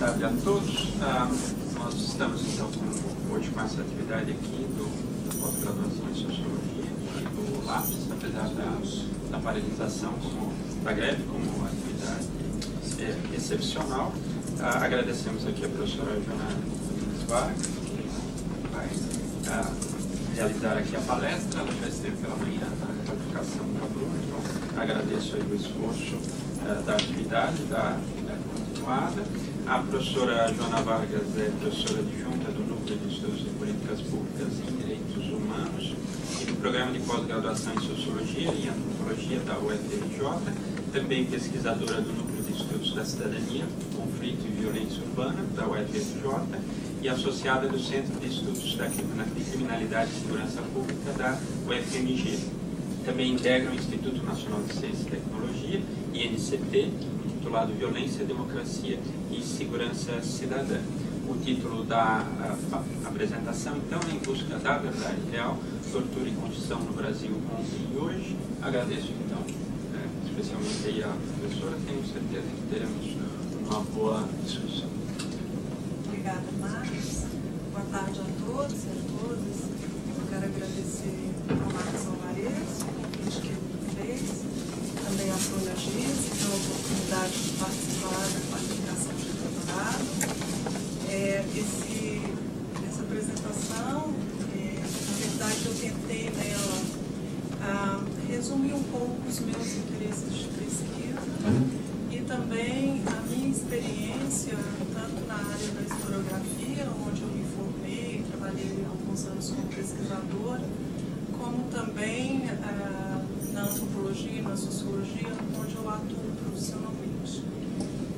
tarde a todos. Nós estamos então hoje com essa atividade aqui da pós-graduação em Sociologia e do LAPS, apesar da paralisação da greve como atividade excepcional. Agradecemos aqui a professora Joana Vargas, que vai realizar aqui a palestra. Ela já esteve pela manhã na qualificação do aluno, então agradeço aí o esforço da atividade, da continuada. A professora Joana Vargas é professora adjunta do Núcleo de Estudos de Políticas Públicas em Direitos Humanos e do Programa de Pós-Graduação em Sociologia e Antropologia da UFRJ, também pesquisadora do Núcleo de Estudos da Cidadania, Conflito e Violência Urbana da UFRJ e associada do Centro de Estudos de Criminalidade e Segurança Pública da UFMG. Também integra o Instituto Nacional de Ciência e Tecnologia, INCT, intitulado Violência, Democracia e Segurança Cidadã. O título da apresentação, então, é Em Busca da Verdade Real, Tortura e Condição no Brasil ontem e hoje. Agradeço, então, especialmente aí a professora, tenho certeza que teremos uma boa discussão. Obrigada, Marcos. Boa tarde a todos e a todas. Eu quero agradecer ao Marcos Alvarez, o convite que ele fez, também à Sônia Giz, pela oportunidade de participar da qualificação de doutorado. Essa apresentação, na verdade, eu tentei nela resumir um pouco os meus interesses de pesquisa e também a minha experiência, tanto na área da historiografia, onde eu me formei, trabalhei alguns anos como pesquisadora, como também na antropologia e na sociologia, onde eu atuo profissionalmente.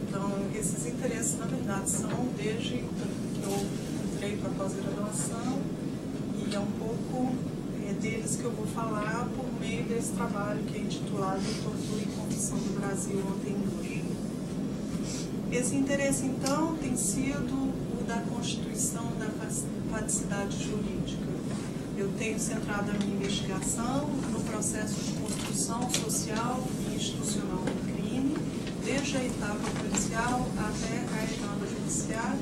Então, esses interesses, na verdade, são desde que eu entrei para a pós-graduação, e é um pouco deles que eu vou falar por meio desse trabalho que é intitulado Tortura e Condição do Brasil ontem e hoje. Esse interesse, então, tem sido o da constituição da faticidade jurídica. Eu tenho centrado a minha investigação no processo de construção social e institucional do crime, desde a etapa policial até a etapa judiciária.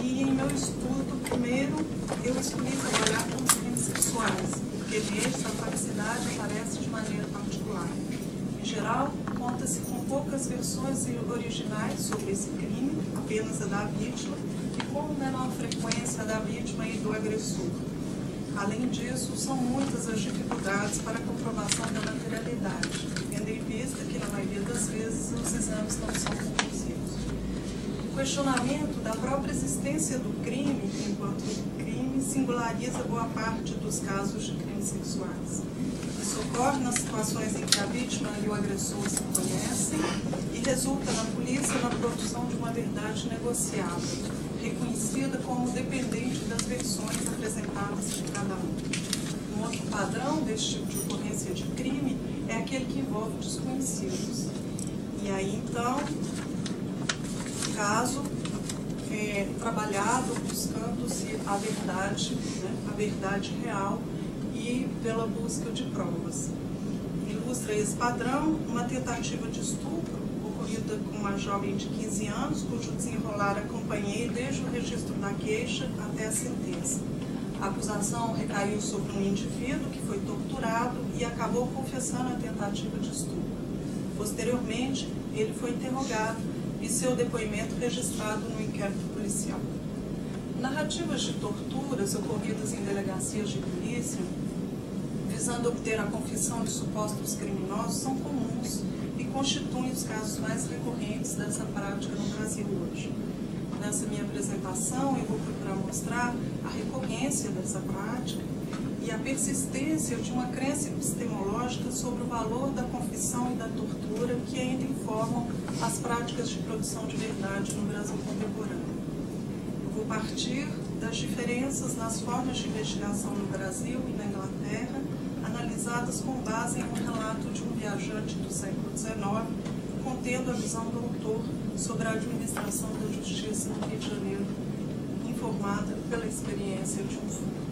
E em meu estudo, primeiro, eu escolhi trabalhar com os crimes sexuais, porque neles a faticidade aparece de maneira particular. Em geral, conta-se com poucas versões originais sobre esse crime, apenas a da vítima, e com menor frequência a da vítima e do agressor. Além disso, são muitas as dificuldades para a comprovação da materialidade, tendo em vista que, na maioria das vezes, os exames não são conclusivos. O questionamento da própria existência do crime, enquanto crime, singulariza boa parte dos casos de crimes sexuais. Isso ocorre nas situações em que a vítima e o agressor se conhecem e resulta na polícia na produção de uma verdade negociada, reconhecida como dependente das versões apresentadas por cada um. Um outro padrão deste tipo de ocorrência de crime é aquele que envolve desconhecidos. E aí, então, o caso é trabalhado buscando-se a verdade real e pela busca de provas. Ilustra esse padrão uma tentativa de estupro ocorrida com uma jovem de 15 anos, cujo desenrolar acompanhei desde o registro da queixa até a sentença. A acusação recaiu sobre um indivíduo que foi torturado e acabou confessando a tentativa de estupro. Posteriormente, ele foi interrogado e seu depoimento registrado no inquérito policial. Narrativas de torturas ocorridas em delegacias de polícia, visando obter a confissão de supostos criminosos, são comuns e constituem os casos mais recorrentes dessa prática no Brasil hoje. Nessa minha apresentação, eu vou procurar mostrar a recorrência dessa prática e a persistência de uma crença epistemológica sobre o valor da confissão e da tortura que ainda informam as práticas de produção de verdade no Brasil contemporâneo. Eu vou partir das diferenças nas formas de investigação no Brasil e na Inglaterra, analisadas com base em um relato de um viajante do século XIX, contendo a visão do autor sobre a administração da justiça no Rio de Janeiro, informada pela experiência de um furto.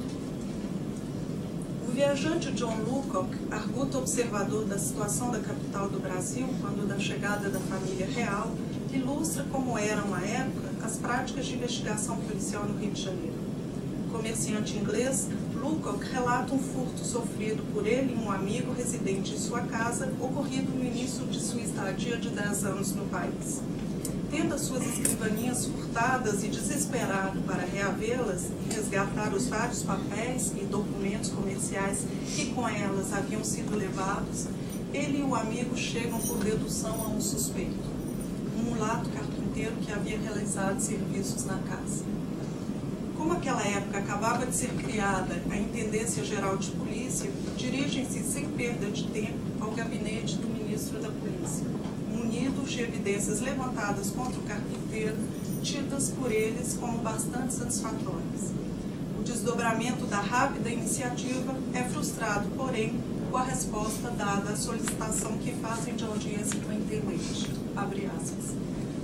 O viajante John Lucock, arguto observador da situação da capital do Brasil quando da chegada da família real, ilustra como eram, à época, as práticas de investigação policial no Rio de Janeiro. O comerciante inglês, Lucock, relata um furto sofrido por ele e um amigo residente em sua casa, ocorrido no início de sua estadia de 10 anos no país. Tendo as suas escrivaninhas furtadas e desesperado para reavê-las e resgatar os vários papéis e documentos comerciais que com elas haviam sido levados, ele e o amigo chegam por dedução a um suspeito, um mulato carpinteiro que havia realizado serviços na casa. Como aquela época acabava de ser criada a Intendência Geral de Polícia, dirigem-se sem perda de tempo ao gabinete do ministro da Polícia, munidos de evidências levantadas contra o carpinteiro, tidas por eles como bastante satisfatórias. O desdobramento da rápida iniciativa é frustrado, porém, com a resposta dada à solicitação que fazem de audiência com o intendente. Abre aspas.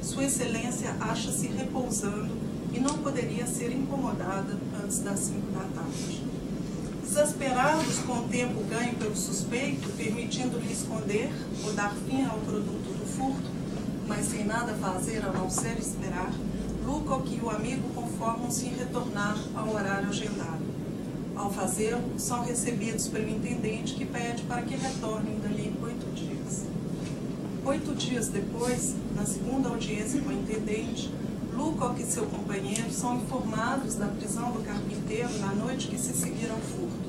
Sua Excelência acha-se repousando e não poderia ser incomodada antes das 5 da tarde. Exasperados com o tempo ganho pelo suspeito, permitindo-lhe esconder ou dar fim ao produto do furto, mas sem nada fazer a não ser esperar, Lucock e o amigo conformam-se em retornar ao horário agendado. Ao fazê-lo, são recebidos pelo intendente, que pede para que retornem dali 8 dias. 8 dias depois, na segunda audiência com o intendente, Lucock e seu companheiro são informados da prisão do carpinteiro na noite que se seguira ao furto.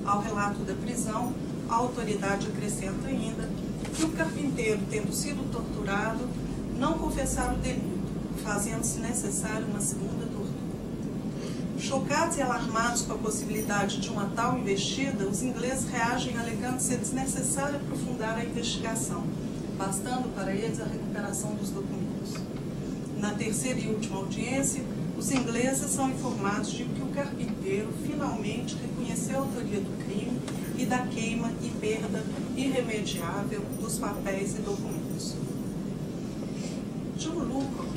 Ao relato da prisão, a autoridade acrescenta ainda que o carpinteiro, tendo sido torturado, não confessara o delito, fazendo-se necessário uma segunda tortura. Chocados e alarmados com a possibilidade de uma tal investida, os ingleses reagem alegando ser desnecessário aprofundar a investigação, bastando para eles a recuperação dos documentos. Na terceira e última audiência, os ingleses são informados de que o carpinteiro finalmente reconheceu a autoria do crime e da queima e perda irremediável dos papéis e documentos. John Lucock,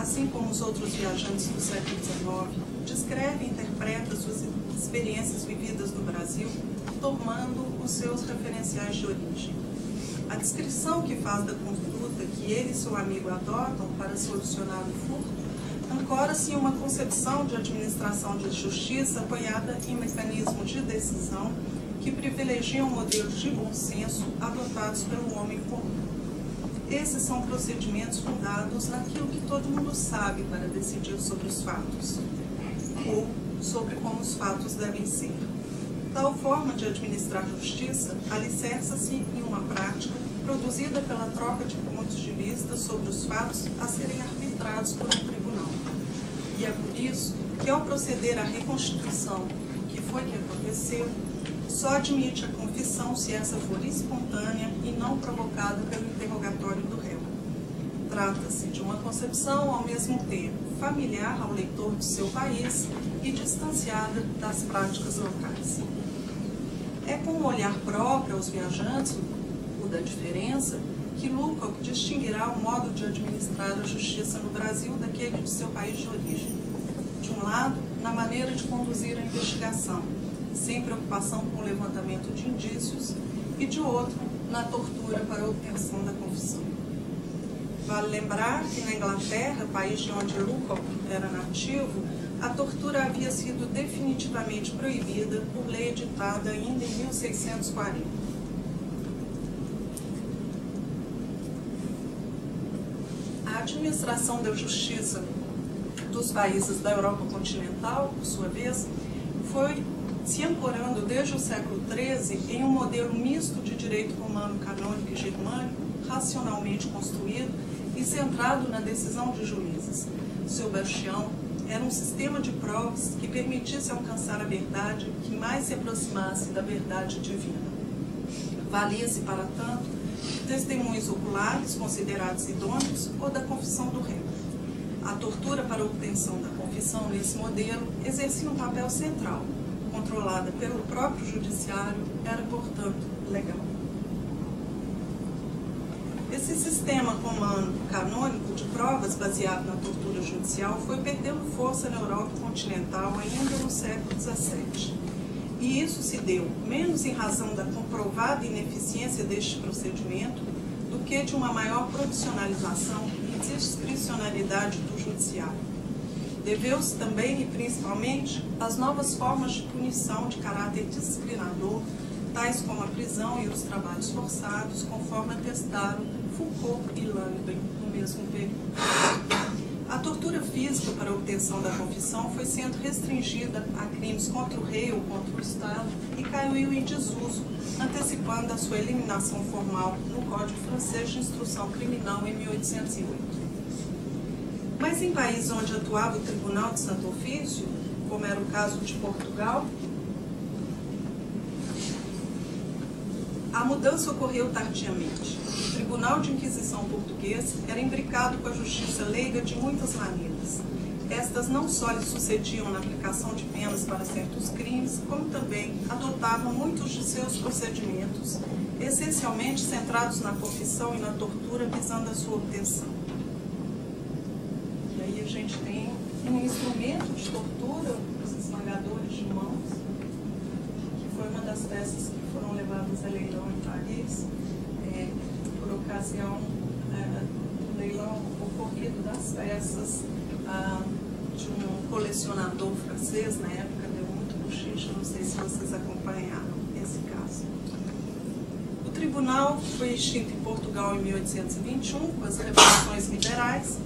assim como os outros viajantes do século XIX, descreve e interpreta suas experiências vividas no Brasil, tomando os seus referenciais de origem. A descrição que faz da conduta que ele e seu amigo adotam para solucionar o furto ancora-se em uma concepção de administração de justiça apoiada em mecanismos de decisão que privilegiam modelos de bom senso adotados pelo homem comum. Esses são procedimentos fundados naquilo que todo mundo sabe para decidir sobre os fatos, ou sobre como os fatos devem ser. Tal forma de administrar justiça alicerça-se em uma prática produzida pela troca de pontos de vista sobre os fatos a serem arbitrados por um tribunal. E é por isso que, ao proceder à reconstituição do que foi que aconteceu, só admite a confissão se essa for espontânea e não provocada pelo interrogatório do réu. Trata-se de uma concepção, ao mesmo tempo, familiar ao leitor de seu país e distanciada das práticas locais. É com um olhar próprio aos viajantes, o da diferença, que Lucock distinguirá o modo de administrar a justiça no Brasil daquele de seu país de origem. De um lado, na maneira de conduzir a investigação, sem preocupação com o levantamento de indícios, e de outro, na tortura para a obtenção da confissão. Vale lembrar que na Inglaterra, país de onde Lucock era nativo, a tortura havia sido definitivamente proibida por lei editada ainda em 1640. A administração da justiça dos países da Europa continental, por sua vez, foi se ancorando desde o século XIII em um modelo misto de direito romano, canônico e germânico, racionalmente construído e centrado na decisão de juízes. Seu bastião era um sistema de provas que permitisse alcançar a verdade que mais se aproximasse da verdade divina. Valia-se, para tanto, de testemunhos oculares considerados idôneos ou da confissão do réu. A tortura para a obtenção da confissão nesse modelo exercia um papel central, controlada pelo próprio judiciário, era, portanto, legal. Esse sistema romano canônico de provas baseado na tortura judicial foi perdendo força na Europa continental ainda no século XVII. E isso se deu menos em razão da comprovada ineficiência deste procedimento do que de uma maior profissionalização e discricionalidade do judiciário. Deveu-se também e principalmente às novas formas de punição de caráter disciplinador, tais como a prisão e os trabalhos forçados, conforme atestaram Foucault e Langdon no mesmo período. A tortura física para a obtenção da confissão foi sendo restringida a crimes contra o rei ou contra o Estado e caiu em desuso, antecipando a sua eliminação formal no Código Francês de Instrução Criminal em 1808. Mas em países onde atuava o Tribunal de Santo Ofício, como era o caso de Portugal, a mudança ocorreu tardiamente. O Tribunal de Inquisição português era imbricado com a justiça leiga de muitas maneiras. Estas não só lhe sucediam na aplicação de penas para certos crimes, como também adotavam muitos de seus procedimentos, essencialmente centrados na confissão e na tortura, visando a sua obtenção. E aí a gente tem um instrumento de tortura, os esmagadores de mãos, que foi uma das peças que foram levadas a leilão em Paris, por ocasião do leilão ocorrido das peças de um colecionador francês, na época deu muito bochicho, não sei se vocês acompanharam esse caso. O tribunal foi extinto em Portugal em 1821, com as revoluções liberais,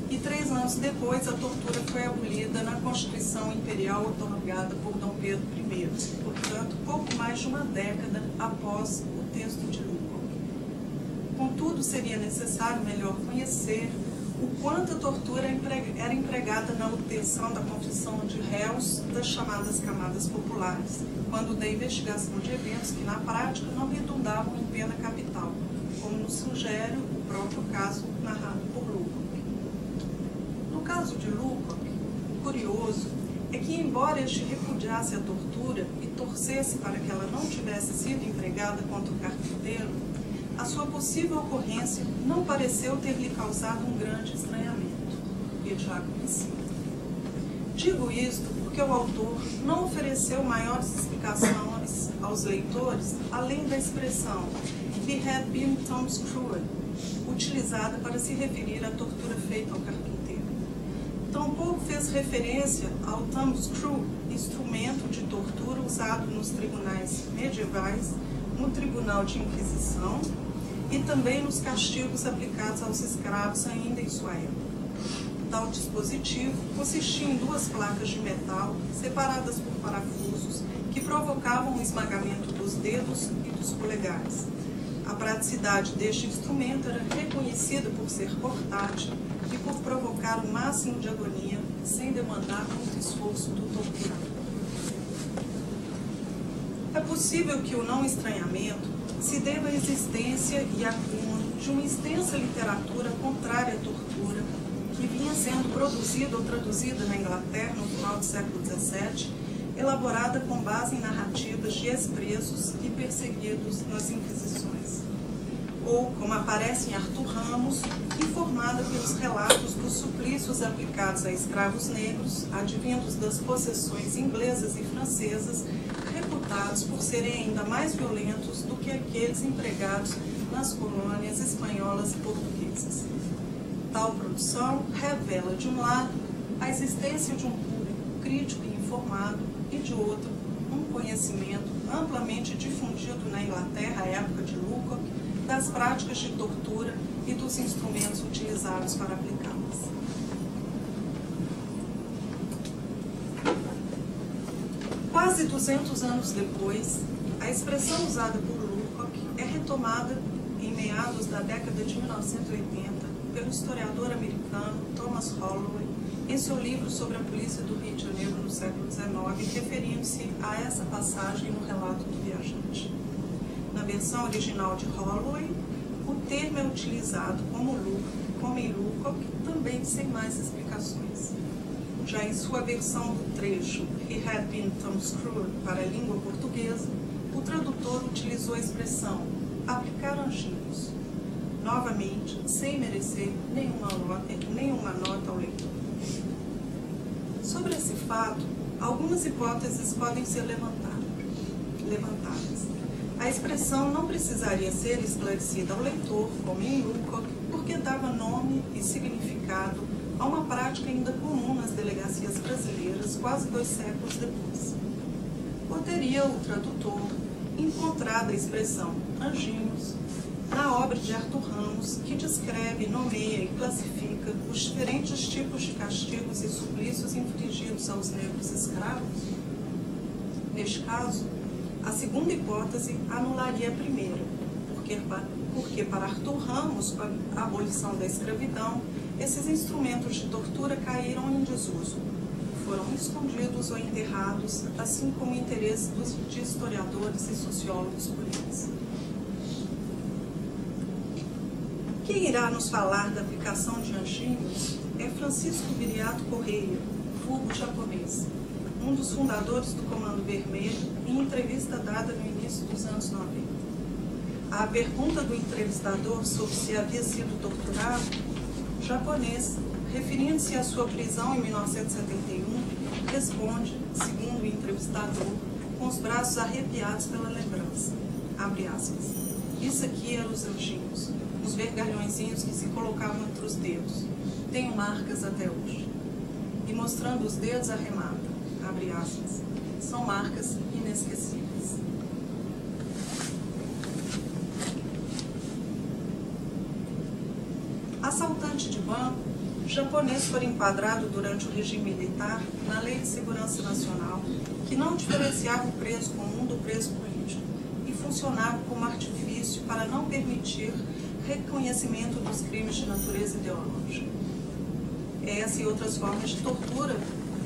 e 3 anos depois a tortura foi abolida na Constituição Imperial otorgada por Dom Pedro I, portanto, pouco mais de uma década após o texto de Lucoc. Contudo, seria necessário melhor conhecer o quanto a tortura era empregada na obtenção da confissão de réus das chamadas camadas populares, quando da investigação de eventos que na prática não redundavam em pena capital, como nos sugere o próprio caso narrado por Lucoc. No caso de Lucoc, o curioso é que, embora este repudiasse a tortura e torcesse para que ela não tivesse sido empregada contra o carpinteiro, a sua possível ocorrência não pareceu ter lhe causado um grande estranhamento. E já conheci. Digo isto porque o autor não ofereceu maiores explicações aos leitores, além da expressão "he had been thumbscrewed", utilizada para se referir à tortura feita ao carpinteiro. Tampouco fez referência ao thumbscrew, instrumento de tortura usado nos tribunais medievais, no Tribunal de Inquisição e também nos castigos aplicados aos escravos ainda em sua época. Tal dispositivo consistia em 2 placas de metal separadas por parafusos que provocavam o esmagamento dos dedos e dos polegares. A praticidade deste instrumento era reconhecida por ser portátil e por provocar o máximo de agonia sem demandar muito esforço do torturador. É possível que o não estranhamento se deva à existência e acúmulo de uma extensa literatura contrária à tortura que vinha sendo produzida ou traduzida na Inglaterra no final do século XVII, elaborada com base em narrativas de ex-presos e perseguidos nas Inquisições. Ou, como aparece em Arthur Ramos, informada pelos relatos dos suplícios aplicados a escravos negros, advindos das possessões inglesas e francesas, reputados por serem ainda mais violentos do que aqueles empregados nas colônias espanholas e portuguesas. Tal produção revela, de um lado, a existência de um público crítico e informado, e de outro, um conhecimento amplamente difundido na Inglaterra à época de Lucoc das práticas de tortura e dos instrumentos utilizados para aplicá-las. Quase 200 anos depois, a expressão usada por Lucoc é retomada em meados da década de 1980 pelo historiador americano Thomas Holloway em seu livro sobre a polícia do Rio de Janeiro no século XIX, referindo-se a essa passagem no relato do viajante. Na versão original de Holloway, o termo é utilizado como em Lucoc, também sem mais explicações. Já em sua versão do trecho "He had been thumbscrewed" para a língua portuguesa, o tradutor utilizou a expressão "aplicar anjinhos", novamente sem merecer nenhuma nota ao leitor. Sobre esse fato, algumas hipóteses podem ser levantadas. A expressão não precisaria ser esclarecida ao leitor, como em Lukács, porque dava nome e significado a uma prática ainda comum nas delegacias brasileiras quase 2 séculos depois. Poderia o tradutor encontrar a expressão anjinhos na obra de Arthur Ramos, que descreve, nomeia e classifica os diferentes tipos de castigos e suplícios infligidos aos negros escravos? Neste caso, a segunda hipótese anularia a primeira, porque para Arthur Ramos, com a abolição da escravidão, esses instrumentos de tortura caíram em desuso, foram escondidos ou enterrados, assim como o interesse de historiadores e sociólogos por eles. Quem irá nos falar da aplicação de anjinhos é Francisco Viriato Correia, vulgo japonês, um dos fundadores do Comando Vermelho, em entrevista dada no início dos anos 90. À pergunta do entrevistador sobre se havia sido torturado, o japonês, referindo-se à sua prisão em 1971, responde, segundo o entrevistador, com os braços arrepiados pela lembrança. Abre aspas. Isso aqui eram os anjinhos, os vergalhõezinhos que se colocavam entre os dedos. Tenho marcas até hoje. E mostrando os dedos, arremata. Abre aspas. São marcas inesquecíveis. Assaltante de banco, o japonês foi enquadrado durante o regime militar na Lei de Segurança Nacional, que não diferenciava o preso comum do preso político e funcionava como artifício para não permitir reconhecimento dos crimes de natureza ideológica. Essa e outras formas de tortura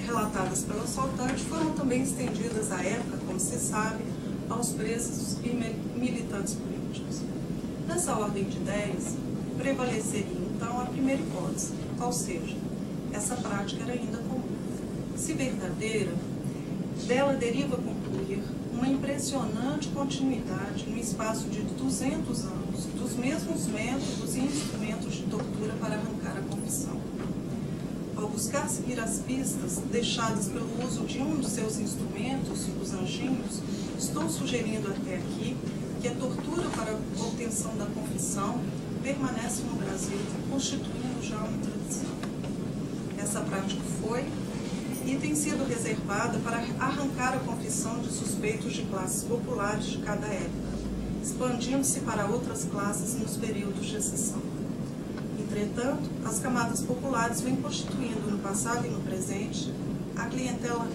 relatadas pelo assaltante foram também estendidas à época, como se sabe, aos presos e militantes políticos. Nessa ordem de ideias, prevaleceria então a primeira hipótese, ou seja, essa prática era ainda comum. Se verdadeira, dela deriva concluir uma impressionante continuidade no espaço de 200 anos dos mesmos métodos e instrumentos de tortura para arrancar a confissão. Ao buscar seguir as pistas deixadas pelo uso de um dos seus instrumentos, os anjinhos, estou sugerindo até aqui que a tortura para a obtenção da confissão permanece no Brasil, constituindo já uma tradição. Essa prática foi e tem sido reservada para arrancar a confissão de suspeitos de classes populares de cada época, expandindo-se para outras classes nos períodos de exceção. Entretanto, as camadas populares vêm constituindo no passado e no presente a clientela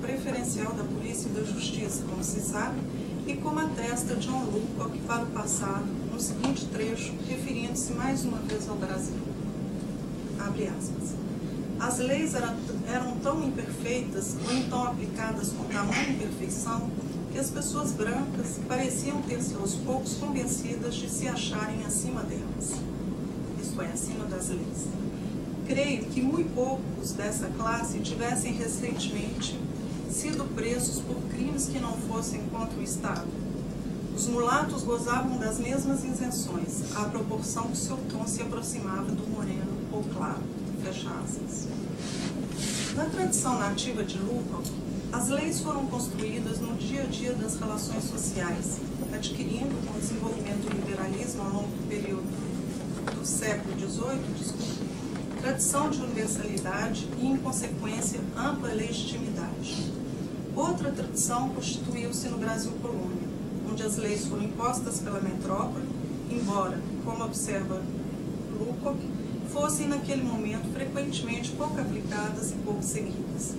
preferencial da polícia e da justiça, como se sabe, e como atesta John Lukács para o passado, no seguinte trecho, referindo-se mais uma vez ao Brasil. Abre aspas. As leis eram tão imperfeitas ou então aplicadas com tamanha imperfeição que as pessoas brancas pareciam ter-se aos poucos convencidas de se acharem acima delas, isto é, acima das leis. Creio que muito poucos dessa classe tivessem recentemente sido presos por crimes que não fossem contra o Estado. Os mulatos gozavam das mesmas isenções, à proporção que o seu tom se aproximava do moreno ou claro. Fecha aspas. Na tradição nativa de Lukács, as leis foram construídas no dia a dia das relações sociais, adquirindo com o desenvolvimento do liberalismo ao longo do período do século XVIII, tradição de universalidade e, em consequência, ampla legitimidade. Outra tradição constituiu-se no Brasil colônia, onde as leis foram impostas pela metrópole, embora, como observa Lukács, fossem naquele momento frequentemente pouco aplicadas e pouco seguidas.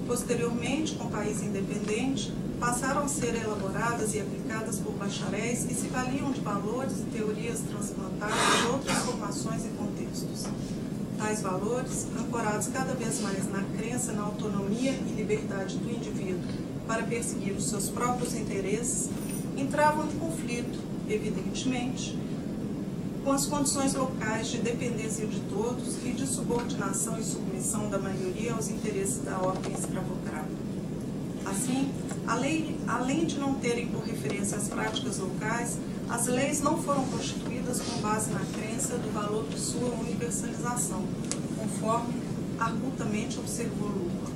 Posteriormente, com o país independente, passaram a ser elaboradas e aplicadas por bacharéis que se valiam de valores e teorias transplantadas de outras formações e contextos. Tais valores, ancorados cada vez mais na crença na autonomia e liberdade do indivíduo para perseguir os seus próprios interesses, entravam em conflito, evidentemente, com as condições locais de dependência de todos e de subordinação e submissão da maioria aos interesses da ordem escravocrata. Assim, além de não terem por referência as práticas locais, as leis não foram constituídas com base na crença do valor de sua universalização, conforme argutamente observou Lukács.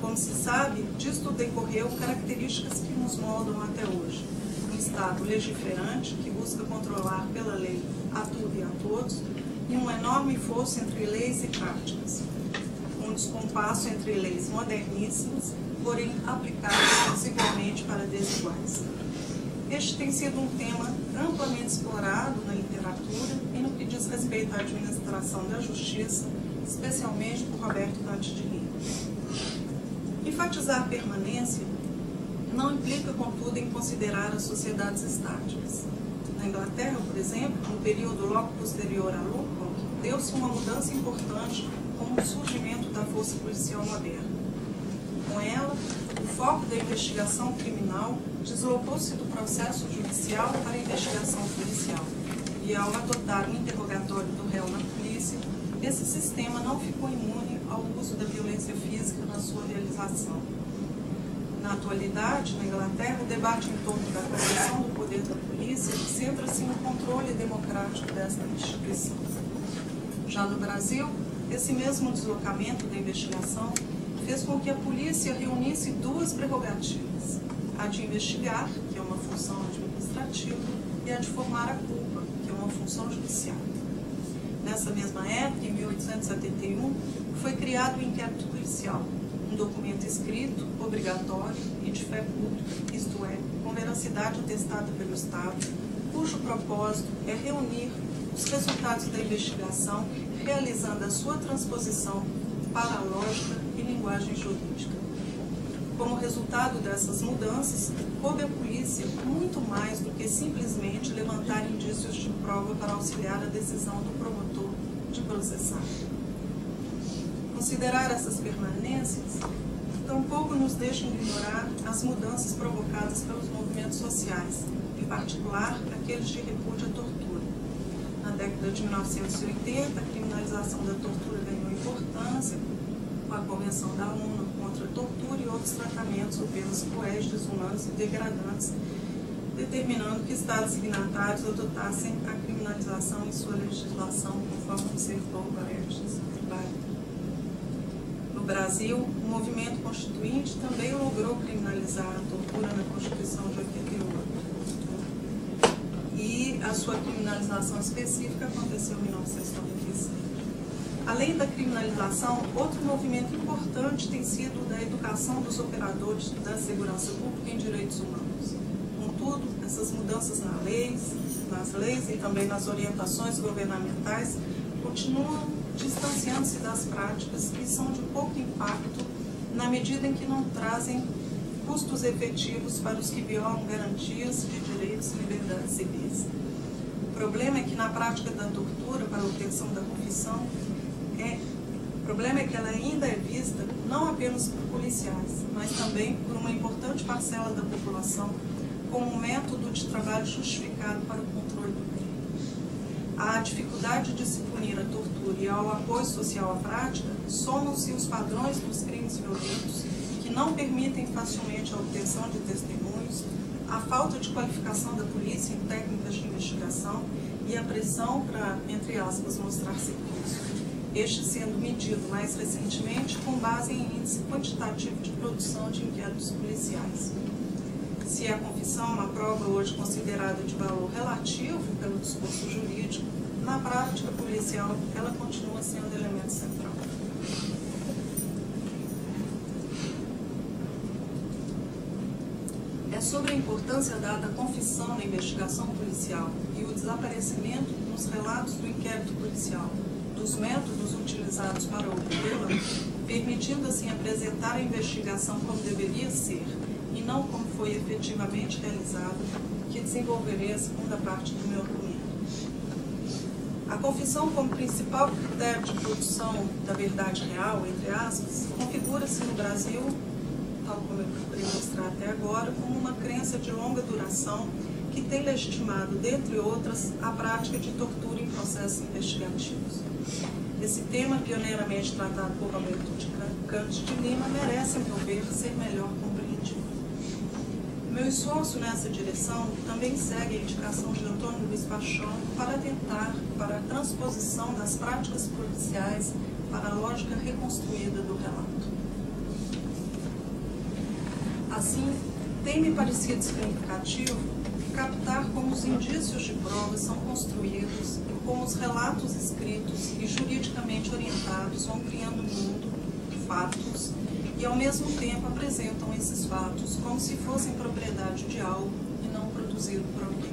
Como se sabe, disto decorreu características que nos moldam até hoje. Um Estado legiferante que busca controlar pela lei a tudo e a todos, e um enorme fosso entre leis e práticas. Um descompasso entre leis moderníssimas, porém aplicadas desigualmente para desiguais. Este tem sido um tema amplamente explorado na literatura e no que diz respeito à administração da justiça, especialmente por Roberto Dante de Lima. Enfatizar permanência não implica, contudo, em considerar as sociedades estáticas. Na Inglaterra, por exemplo, no período logo posterior a Locke, deu-se uma mudança importante com o surgimento da força policial moderna. Com ela, o foco da investigação criminal deslocou-se do processo judicial para a investigação policial, e ao adotar o interrogatório do réu na polícia, esse sistema não ficou imune ao uso da violência física na sua realização. Na atualidade, na Inglaterra, o debate em torno da concepção do poder da polícia centra-se no controle democrático dessa instituição. Já no Brasil, esse mesmo deslocamento da investigação fez com que a polícia reunisse duas prerrogativas: a de investigar, que é uma função administrativa, e a de formar a culpa, que é uma função judicial. Nessa mesma época, em 1871, foi criado o inquérito policial, um documento escrito, obrigatório e de fé pública, isto é, com veracidade atestada pelo Estado, cujo propósito é reunir os resultados da investigação, realizando a sua transposição para a lógica e linguagem jurídica. Como resultado dessas mudanças, coube à polícia muito mais do que simplesmente levantar indícios de prova para auxiliar a decisão do promotor de processar. Considerar essas permanências tampouco nos deixa ignorar as mudanças provocadas pelos movimentos sociais, em particular aqueles de repúdio à tortura. Na década de 1980, a criminalização da tortura ganhou importância com a Convenção da ONU contra a tortura e outros tratamentos ou penas cruéis, desumanos e degradantes, determinando que Estados signatários adotassem a criminalização em sua legislação, conforme observou Baretes. No Brasil, o movimento constituinte também logrou criminalizar a tortura na Constituição de 88. E a sua criminalização específica aconteceu em 1996. Além da criminalização, outro movimento importante tem sido o da educação dos operadores da segurança pública em direitos humanos. Contudo, essas mudanças nas leis e também nas orientações governamentais continuam distanciando-se das práticas que são de pouco impacto na medida em que não trazem custos efetivos para os que violam garantias de direitos e liberdades civis. O problema é que na prática da tortura para a obtenção da confissão, o problema é que ela ainda é vista não apenas por policiais, mas também por uma importante parcela da população como um método de trabalho justificado para o controle do crime. À dificuldade de se punir a tortura e ao apoio social à prática, somam-se os padrões dos crimes violentos que não permitem facilmente a obtenção de testemunhos, a falta de qualificação da polícia em técnicas de investigação e a pressão para, entre aspas, mostrar serviço. Este sendo medido mais recentemente com base em índice quantitativo de produção de inquéritos policiais. Se a confissão é uma prova hoje considerada de valor relativo pelo discurso jurídico, na prática policial ela continua sendo elemento central. É sobre a importância dada à confissão na investigação policial e o desaparecimento nos relatos do inquérito policial dos métodos utilizados para obtê-la, permitindo assim apresentar a investigação como deveria ser e não como foi efetivamente realizada, que desenvolverei a segunda parte do meu argumento. A confissão como principal critério de produção da verdade real, entre aspas, configura-se no Brasil, tal como eu procurei mostrar até agora, como uma crença de longa duração que tem legitimado, dentre outras, a prática de tortura em processos investigativos. Esse tema, pioneiramente tratado por Roberto Dante de Lima, merece, a meu ver, ser melhor compreendido. Meu esforço nessa direção também segue a indicação de Antônio Luiz Paixão para atentar para a transposição das práticas policiais para a lógica reconstruída do relato. Assim, tem-me parecido significativo captar como os indícios de prova são construídos e como os relatos escritos e juridicamente orientados vão criando mundo, fatos, e ao mesmo tempo apresentam esses fatos como se fossem propriedade de algo e não produzido por alguém.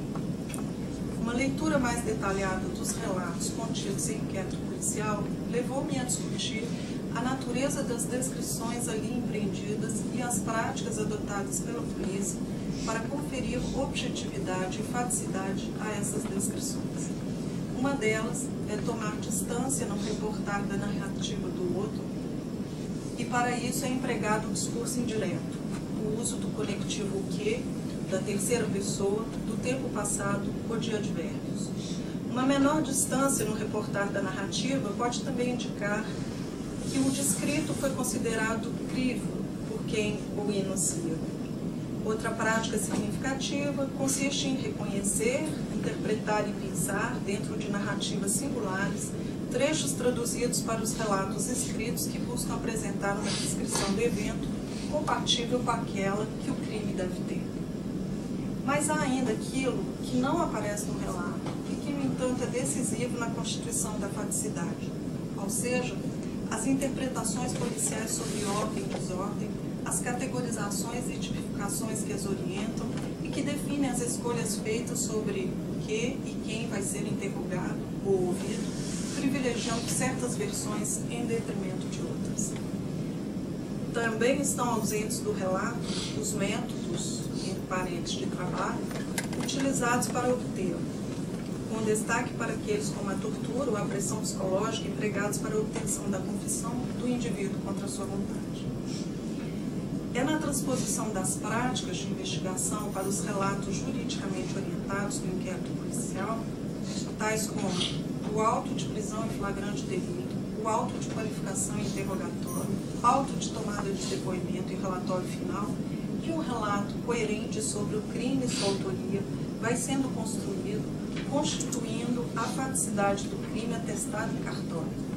Uma leitura mais detalhada dos relatos contidos em inquérito policial levou-me a discutir a natureza das descrições ali empreendidas e as práticas adotadas pela polícia para conferir objetividade e faticidade a essas descrições. Uma delas é tomar distância, não reportar da narrativa do outro, e para isso é empregado o discurso indireto, o uso do conectivo que, da terceira pessoa, do tempo passado ou de advérbios. Uma menor distância no reportar da narrativa pode também indicar que o descrito foi considerado crivo por quem o enuncia. Outra prática significativa consiste em reconhecer, interpretar e pensar, dentro de narrativas singulares, trechos traduzidos para os relatos escritos que buscam apresentar uma descrição do evento compatível com aquela que o crime deve ter. Mas há ainda aquilo que não aparece no relato e que, no entanto, é decisivo na constituição da faticidade, ou seja, as interpretações policiais sobre ordem e desordem, as categorizações e tipificações que as orientam e que definem as escolhas feitas sobre o que e quem vai ser interrogado ou ouvido, privilegiando certas versões em detrimento de outras. Também estão ausentes do relato os métodos, entre parênteses, de trabalho, utilizados para obtê-lo, com destaque para aqueles como a tortura ou a pressão psicológica empregados para a obtenção da confissão do indivíduo contra a sua vontade. É na transposição das práticas de investigação para os relatos juridicamente orientados do inquérito policial, tais como o auto de prisão em flagrante delito, o auto de qualificação e interrogatório, auto de tomada de depoimento e relatório final, que um relato coerente sobre o crime e sua autoria vai sendo construído, constituindo a faticidade do crime atestado em cartório.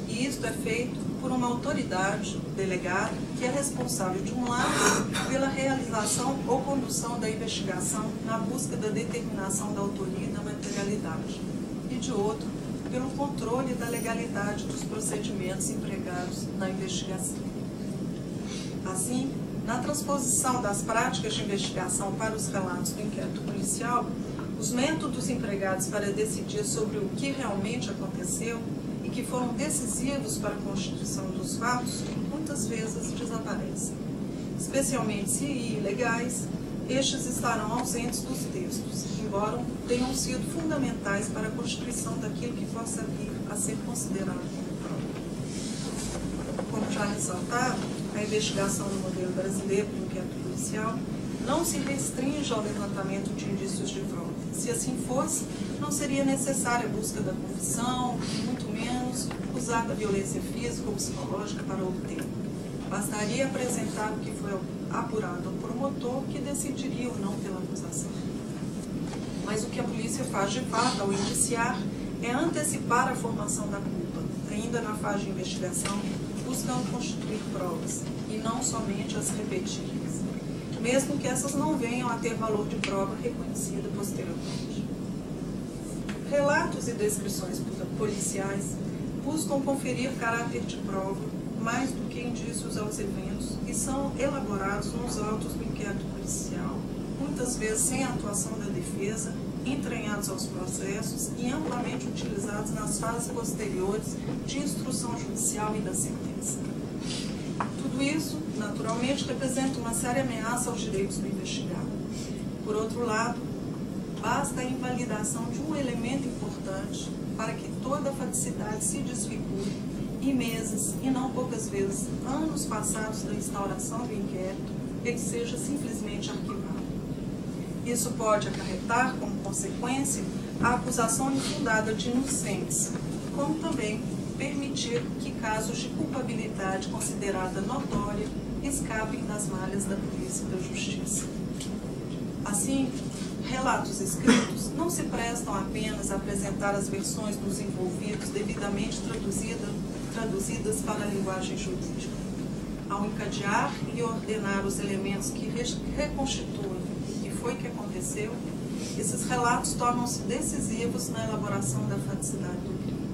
E isto é feito por uma autoridade delegada que é responsável, de um lado, pela realização ou condução da investigação na busca da determinação da autoria e da materialidade, e de outro, pelo controle da legalidade dos procedimentos empregados na investigação. Assim, na transposição das práticas de investigação para os relatos do inquérito policial, os métodos empregados para decidir sobre o que realmente aconteceu e que foram decisivos para a constituição dos fatos, muitas vezes desaparecem. Especialmente se ilegais, estes estarão ausentes dos textos, embora tenham sido fundamentais para a constituição daquilo que possa vir a ser considerado como prova. Como já ressaltado, a investigação no modelo brasileiro do inquérito policial não se restringe ao levantamento de indícios de prova. Se assim fosse, não seria necessária a busca da confissão, muito menos usar da violência física ou psicológica para obter. Bastaria apresentar o que foi apurado ao promotor, que decidiria ou não pela acusação. Mas o que a polícia faz de fato ao indiciar é antecipar a formação da culpa, ainda na fase de investigação, buscando constituir provas, e não somente as repetidas, mesmo que essas não venham a ter valor de prova reconhecida posteriormente. Relatos e descrições policiais buscam conferir caráter de prova mais do que indícios aos eventos e são elaborados nos autos do inquérito policial, muitas vezes sem a atuação da defesa, entranhados aos processos e amplamente utilizados nas fases posteriores de instrução judicial e da sentença. Tudo isso, naturalmente, representa uma séria ameaça aos direitos do investigado. Por outro lado, basta a invalidação de um elemento importante para que toda a faticidade se desfigure e meses, e não poucas vezes, anos passados da instauração do inquérito, ele seja simplesmente arquivado. Isso pode acarretar, como consequência, a acusação infundada de inocentes, como também permitir que casos de culpabilidade considerada notória escapem das malhas da polícia e da justiça. Assim, relatos escritos não se prestam apenas a apresentar as versões dos envolvidos devidamente traduzidas para a linguagem jurídica. ao encadear e ordenar os elementos que reconstituem o que foi que aconteceu, esses relatos tornam-se decisivos na elaboração da faticidade do crime.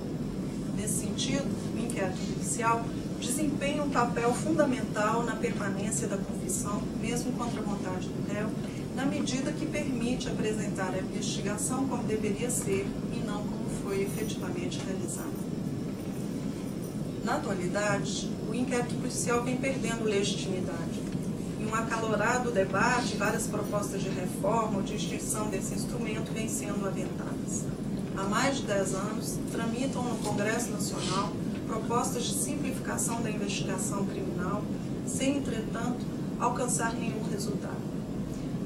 Nesse sentido, o inquérito policial desempenha um papel fundamental na permanência da confissão, mesmo contra a vontade do réu, na medida que permite apresentar a investigação como deveria ser e não como foi efetivamente realizada. Na atualidade, o inquérito policial vem perdendo legitimidade. Em um acalorado debate, várias propostas de reforma ou de extinção desse instrumento vêm sendo aventadas. Há mais de 10 anos, tramitam no Congresso Nacional propostas de simplificação da investigação criminal, sem, entretanto, alcançar nenhum resultado.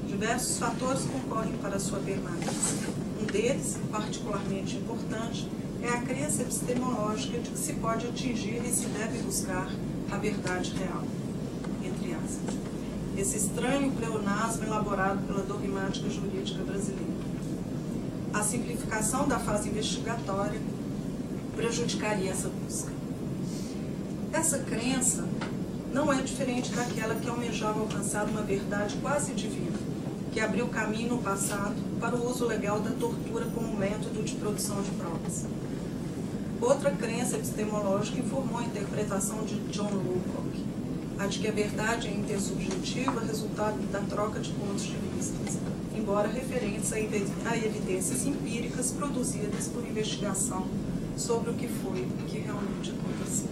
Diversos fatores concorrem para a sua permanência. Um deles, particularmente importante, é a crença epistemológica de que se pode atingir e se deve buscar a verdade real, entre aspas. Esse estranho pleonasmo elaborado pela dogmática jurídica brasileira. A simplificação da fase investigatória prejudicaria essa busca. Essa crença não é diferente daquela que almejava alcançar uma verdade quase divina, que abriu caminho no passado para o uso legal da tortura como método de produção de provas. Outra crença epistemológica informou a interpretação de John Locke, a de que a verdade é intersubjetiva, resultado da troca de pontos de vista, embora referentes a evidências empíricas produzidas por investigação sobre o que foi e que realmente aconteceu.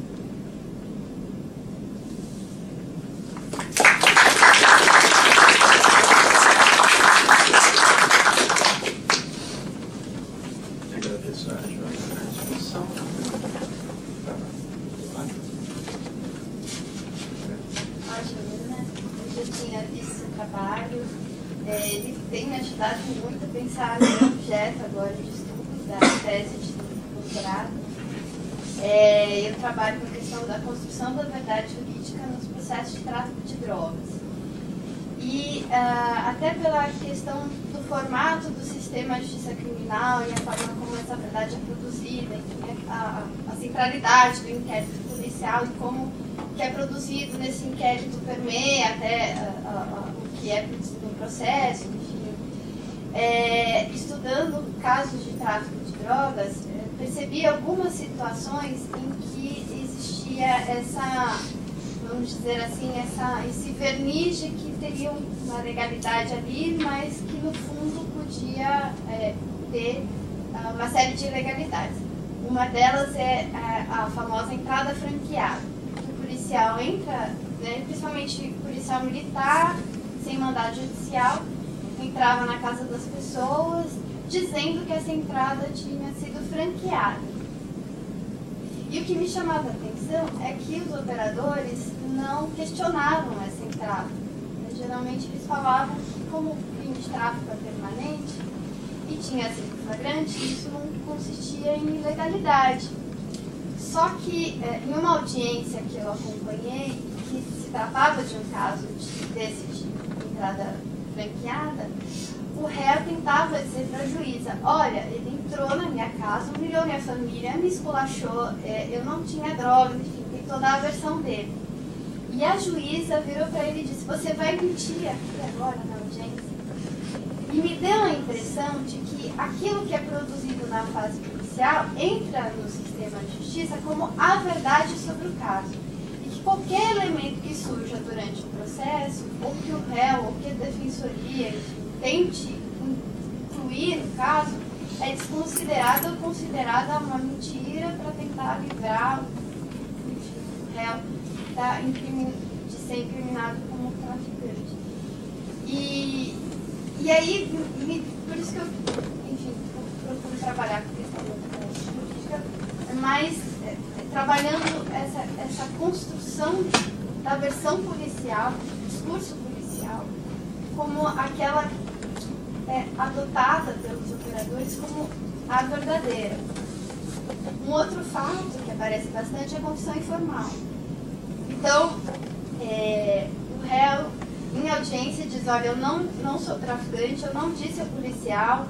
Agradeço a Joana a discussão. Eu tinha visto o trabalho, ele tem me ajudado muito a pensar no meu objeto agora de estudo, da tese de doutorado. Eu trabalho com a questão da construção da verdade jurídica nos processos de tráfico de drogas. E até pela questão do formato do sistema de justiça criminal e a forma como essa verdade é produzida, enfim, a centralidade do inquérito policial e como o que é produzido nesse inquérito permeia até o que é produzido no processo, enfim. Estudando casos de tráfico de drogas, percebi algumas situações em que existia essa, vamos dizer assim, esse verniz de que teria uma legalidade ali, mas que no fundo podia ter uma série de ilegalidades. Uma delas é a famosa entrada franqueada. O policial entra, né, principalmente policial militar, sem mandado judicial, entrava na casa das pessoas, dizendo que essa entrada tinha sido franqueada. E o que me chamava a atenção é que os operadores não questionavam essa entrada. Geralmente eles falavam que como o crime de tráfico é permanente e tinha sido flagrante, isso não consistia em ilegalidade. Só que em uma audiência que eu acompanhei, que se tratava de um caso desse de entrada franqueada, o réu tentava dizer para a juíza: olha, ele entrou na minha casa, humilhou minha família, me esculachou, eu não tinha drogas, enfim, tem toda a versão dele. E a juíza virou para ele e disse: você vai mentir aqui agora na audiência? E me deu a impressão de que aquilo que é produzido na fase policial entra no sistema de justiça como a verdade sobre o caso. E que qualquer elemento que surja durante o processo, ou que o réu, ou que a defensoria, enfim, tente incluir no caso, é desconsiderado ou considerada uma mentira para tentar livrar o réu de ser incriminado como traficante. E aí, por isso que eu, enfim, procuro trabalhar com a questão da jurídica, mas trabalhando essa construção da versão policial, do discurso policial, como aquela adotada pelos operadores como a verdadeira. Um outro fato que aparece bastante é a confissão informal. Então, o réu, em audiência, diz: olha, eu não sou traficante, eu não disse ao policial.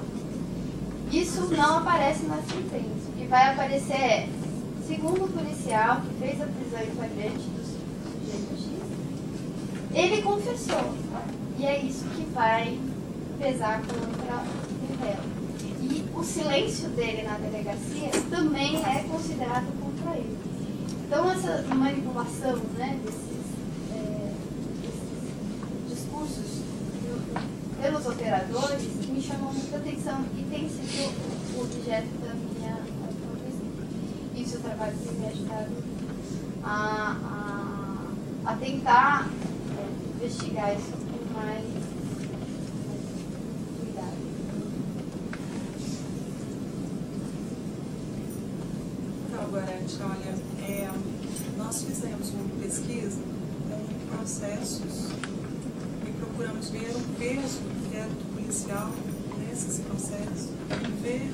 Isso não aparece na sentença. O que vai aparecer é: segundo o policial que fez a prisão em flagrante do dizendo X, ele confessou. E é isso que vai pesar contra o réu. E o silêncio dele na delegacia também é considerado contra ele. Então, essa manipulação, né, desses discursos pelos operadores me chamou muita atenção e tem sido o objeto da minha pesquisa. Isso o trabalho tem me ajudado a tentar investigar isso com mais cuidado. Então, Gorete, olha, nós fizemos uma pesquisa com processos e procuramos ver o peso do inquérito policial nesses processos e ver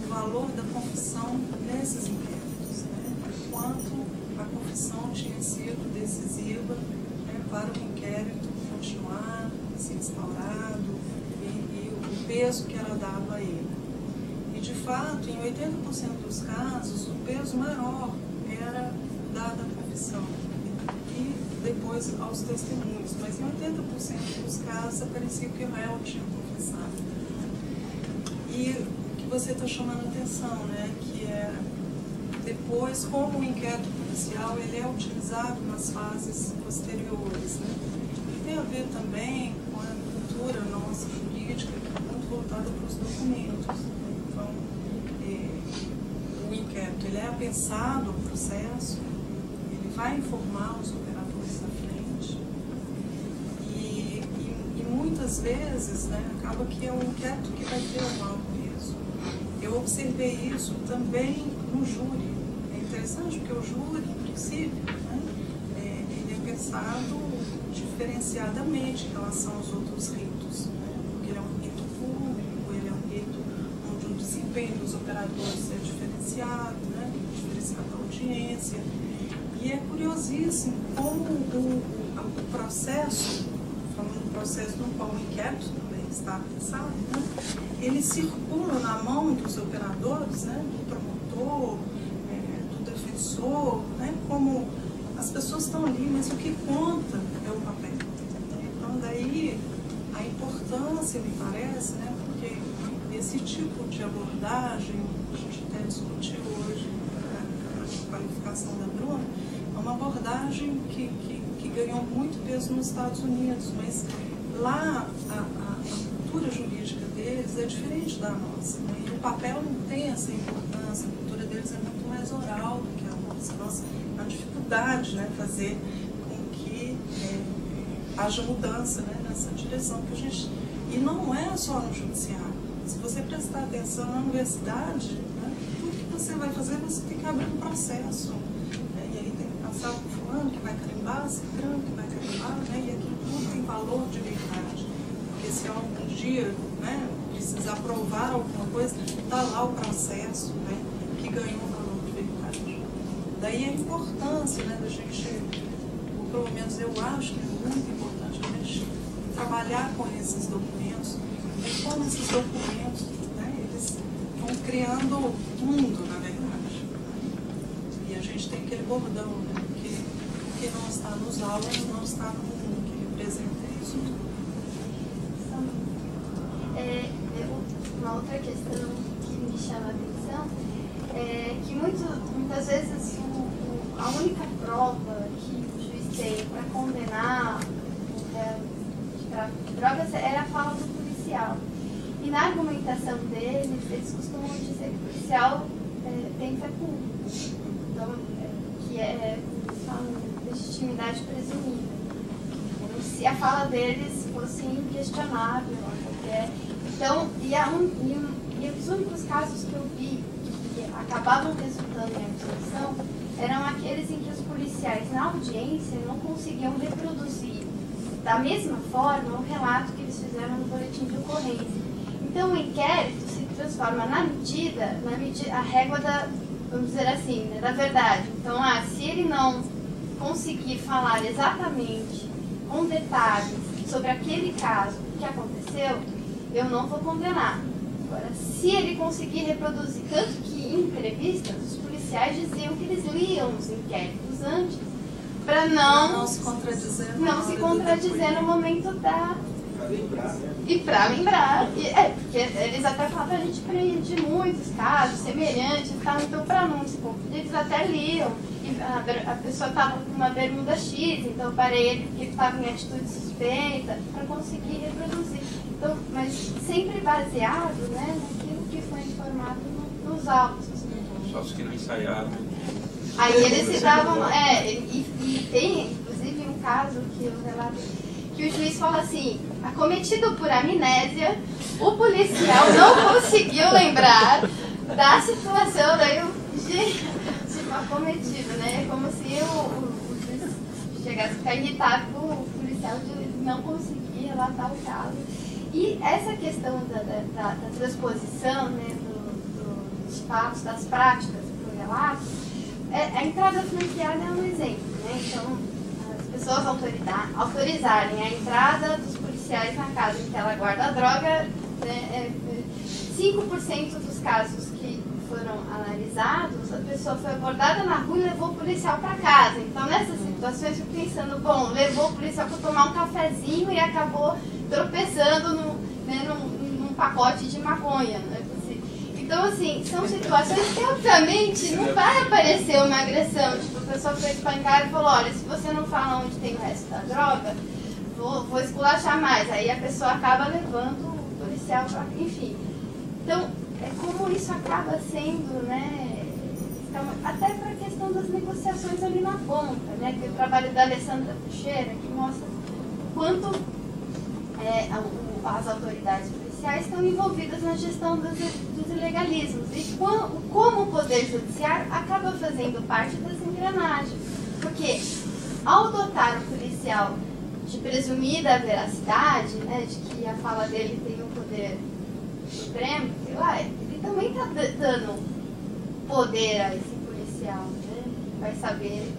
o valor da confissão nesses inquéritos, né? Quanto a confissão tinha sido decisiva, né, para o inquérito continuar, ser instaurado e o peso que ela dava a ele. E, de fato, em 80% dos casos, o peso maior era dado à confissão e depois aos testemunhos, mas em 80% dos casos aparecia que o réu tinha confessado. E o que você está chamando a atenção, né, que é depois como o inquérito policial ele é utilizado nas fases posteriores, né? E tem a ver também com a cultura nossa jurídica, que é muito voltada para os documentos, né? Então, o inquérito ele é pensado, o processo, ele vai informar os operadores da frente e muitas vezes, né, acaba que é o inquérito que vai ter o maior peso. Eu observei isso também no júri. É interessante porque o júri, em princípio, né, ele é pensado diferenciadamente em relação aos outros ritos, né, porque ele é um rito público, ele é um rito onde o desempenho dos operadores é diferenciado, né, diferenciado da audiência. E é curiosíssimo como o processo, falando do processo no qual o inquérito também está pensado, né, ele circula na mão dos operadores, né, do promotor, do defensor, né, como as pessoas estão ali, mas o que conta é o papel. Então, daí a importância, me parece, né, porque esse tipo de abordagem, a gente até discutiu hoje a qualificação da Bruna, é uma abordagem que ganhou muito peso nos Estados Unidos, mas lá a cultura jurídica deles é diferente da nossa, né? E o papel não tem essa importância, a cultura deles é muito mais oral do que a nossa. Nossa, é uma dificuldade, né, fazer com que haja mudança, né, nessa direção que a gente... E não é só no judiciário. Se você prestar atenção na universidade, né, tudo que você vai fazer, você tem que abrir um processo. Né, e aí tem que passar por fulano que vai carimbar, ciclano que vai carimbar, né, e aquilo tudo tem valor de verdade. Porque se algum dia, né, precisar provar alguma coisa, está lá o processo, né, que ganhou valor de verdade. Daí a importância, né, da gente, ou pelo menos eu acho que é muito importante a gente trabalhar com esses documentos, e como esses documentos, né, eles vão criando mundo, na verdade. E a gente tem aquele bordão, né, que não está nos aulas, não está no mundo, que representa isso tudo. Uma outra questão que me chama a atenção é que muitas vezes a única prova que o juiz tem para condenar o réu de tráfico de drogas era a fala do policial. E na argumentação deles, eles costumam dizer que o policial tem fé pública, então, que é legitimidade presumida. Como se a fala deles fosse inquestionável, qualquer. Então, e os únicos casos que eu vi que acabavam resultando em absolução eram aqueles em que os policiais, na audiência, não conseguiam reproduzir da mesma forma o relato que eles fizeram no boletim de ocorrência. Então, o inquérito se transforma na medida a régua da, vamos dizer assim, né, da verdade. Então, se ele não conseguir falar exatamente, com detalhes, sobre aquele caso, o que aconteceu, eu não vou condenar. Agora, se ele conseguir reproduzir, tanto que em entrevistas os policiais diziam que eles liam os inquéritos antes para não se contradizer, no momento da... Para lembrar, né? E para lembrar, porque eles até falam pra gente preencher muitos casos semelhantes e tal, então para não se confundir, eles até liam. E a pessoa estava com uma bermuda X, então eu parei ele porque ele estava em atitude suspeita, para conseguir reproduzir. Então, mas sempre baseado, né, naquilo que foi informado nos autos. Só os que não ensaiaram. Aí eles se davam. E tem, inclusive, um caso que eu relato que o juiz fala assim: acometido por amnésia, o policial não conseguiu lembrar da situação. Daí o tipo, acometido, né? É como se o juiz chegasse a ficar irritado com o policial de não conseguir relatar o caso. E essa questão da transposição, né, dos fatos, das práticas para o relato, a entrada franqueada é um exemplo, né? Então, as pessoas autorizarem a entrada dos policiais na casa em que ela guarda a droga, né, 5% dos casos que foram analisados, a pessoa foi abordada na rua e levou o policial para casa. Então, nessas situações, eu fico pensando, bom, levou o policial para tomar um cafezinho e acabou tropeçando num pacote de maconha, né? Então, assim, são situações que, obviamente, não vai aparecer uma agressão. Tipo, a pessoa foi espancada e falou, olha, se você não fala onde tem o resto da droga, vou esculachar mais. Aí a pessoa acaba levando o policial pra... Enfim. Então, como isso acaba sendo, né, até para a questão das negociações ali na ponta, né? Tem o trabalho da Alessandra Teixeira, que mostra o quanto as autoridades policiais estão envolvidas na gestão dos ilegalismos e como o Poder Judiciário acaba fazendo parte das engrenagens. Porque, ao dotar o policial de presumida veracidade, né, de que a fala dele tem um poder supremo, sei lá, ele também está dando poder a esse policial, né? Vai saber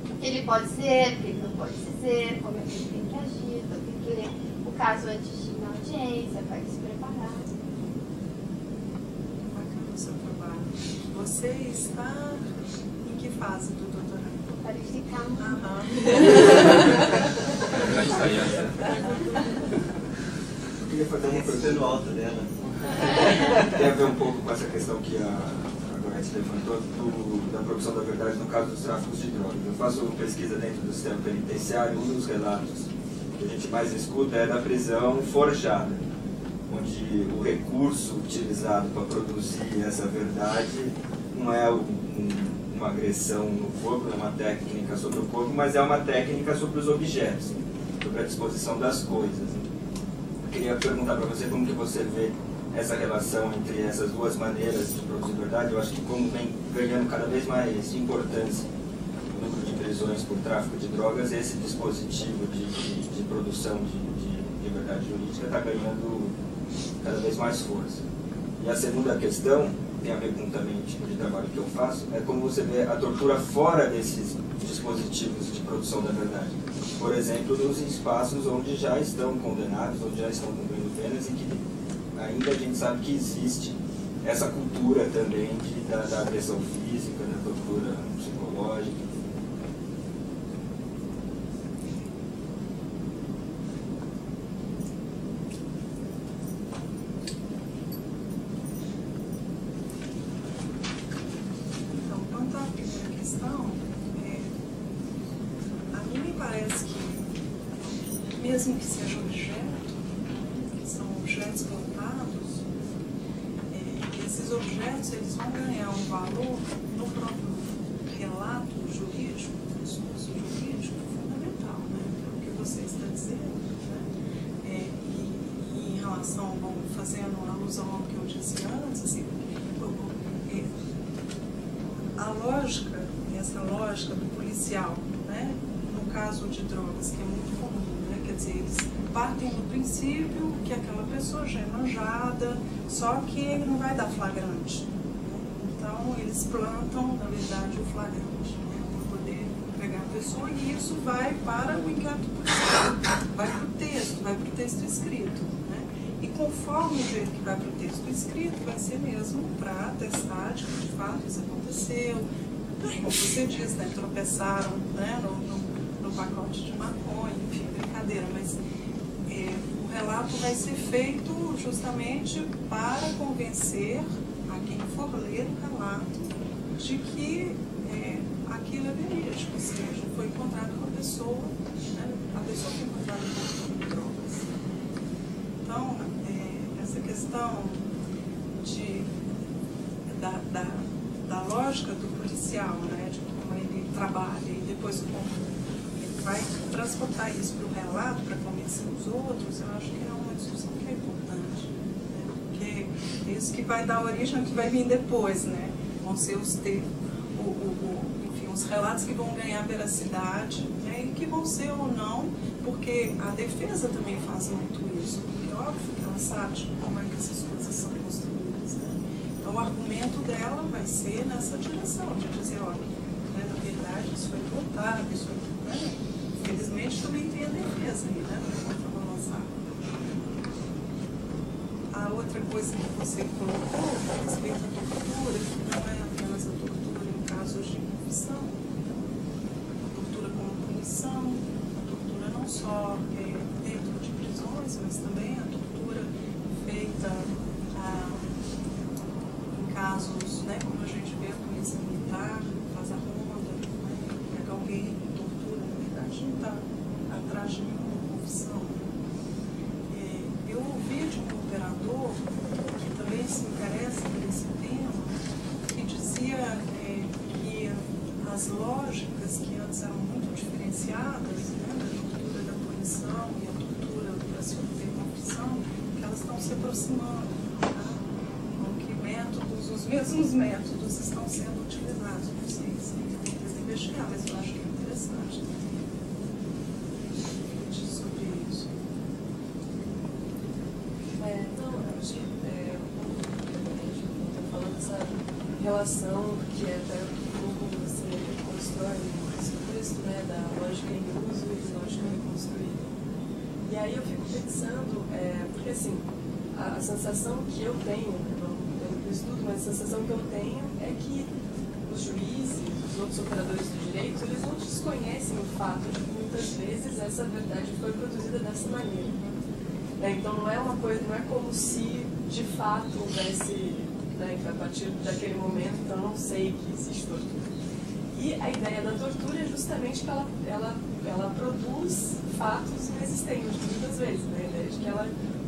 o que ele pode ser, o que ele não pode ser, como é que ele tem que agir, então tem que ler o caso antes de ir na audiência, para se preparar. Bacana o seu trabalho. Você está em que fase do doutorado? Qualificando. Eu queria fazer uma pergunta no alto dela. Tem a ver um pouco com essa questão que a Gorete levantou da produção da verdade no caso dos tráficos de drogas. Eu faço pesquisa dentro do sistema penitenciário, um dos relatos que a gente mais escuta é da prisão forjada, onde o recurso utilizado para produzir essa verdade não é uma agressão no corpo, não é uma técnica sobre o corpo, mas é uma técnica sobre os objetos, sobre a disposição das coisas. Eu queria perguntar para você como que você vê essa relação entre essas duas maneiras de produzir verdade. Eu acho que como vem ganhando cada vez mais importância o número de prisões por tráfico de drogas, esse dispositivo de produção de verdade jurídica está ganhando cada vez mais força. E a segunda questão, tem a ver com também o tipo de trabalho que eu faço, é como você vê a tortura fora desses dispositivos de produção da verdade. Por exemplo, nos espaços onde já estão condenados, onde já estão cumprindo penas e que ainda a gente sabe que existe essa cultura também da agressão física, da tortura psicológica. Então, quanto à primeira questão, a mim me parece que, mesmo que seja objeto, que são objetos plantados, esses objetos eles vão ganhar um valor no próprio relato jurídico, no discurso jurídico fundamental, né? É o que você está dizendo, né? E em relação, bom, fazendo alusão ao que eu disse antes, assim, a lógica, essa lógica do policial, né? No caso de drogas, que é muito comum, né? Quer dizer, eles partem do princípio que aquela pessoa já é manjada, só que ele não vai dar flagrante, né? Então, eles plantam, na verdade, o flagrante, né? Para poder pegar a pessoa, e isso vai para o inquérito policial, vai para o texto escrito, né? E conforme o jeito que vai para o texto escrito, vai ser mesmo para atestar de que de fato isso aconteceu, como você diz, né, tropeçaram, né, no pacote de maconha, enfim, brincadeira, mas o relato vai ser feito justamente para convencer a quem for ler o relato de que aquilo é verídico, ou seja, foi encontrado com a pessoa, né, a pessoa foi encontrada com drogas. Então, essa questão da lógica do policial, né, de como ele trabalha e depois como ele vai transportar isso para o relato, para convencer os outros, eu acho que é uma discussão que é importante, né, porque é isso que vai dar origem ao que vai vir depois, né, vão ser os enfim, os relatos que vão ganhar veracidade, né, e que vão ser ou não, porque a defesa também faz muito isso, porque óbvio que ela sabe como é que essas coisas são construídas, né? Então o argumento dela vai ser nessa direção, de dizer, olha, né, na verdade isso foi plantado, isso foi, né? Infelizmente também tem a defesa aí, né, para avançar. A outra coisa que você colocou a respeito da tortura, que não é apenas a tortura em casos de confissão, a tortura como punição, a tortura não só dentro de prisões, mas também a tortura feita em casos, né, como a gente vê a polícia militar, faz a ronda, né, pega alguém e tortura, na verdade não está atrás de nenhuma confissão. Eu ouvi de um operador que também se interessa por esse tema, que dizia que as lógicas que antes eram muito diferenciadas, né, da tortura da punição e a tortura para se obter confissão, que elas estão se aproximando, tá? Então, que os mesmos métodos estão sendo utilizados. Não sei se tem que investigar, mas eu acho que é interessante refletir sobre isso. Falando dessa relação que é até como você constrói esse texto, né, da lógica em uso e lógica reconstruída. E aí eu fico pensando, porque assim, a sensação que eu tenho, pelo estudo, mas a sensação que eu tenho é que os juízes, os outros operadores do direito, eles não desconhecem o fato de que muitas vezes essa verdade foi produzida dessa maneira. Então não é uma coisa, não é como se de fato houvesse, né, a partir daquele momento, então não sei que existe tortura. E a ideia da tortura é justamente que ela produz fatos inexistentes, muitas vezes, né? A ideia de que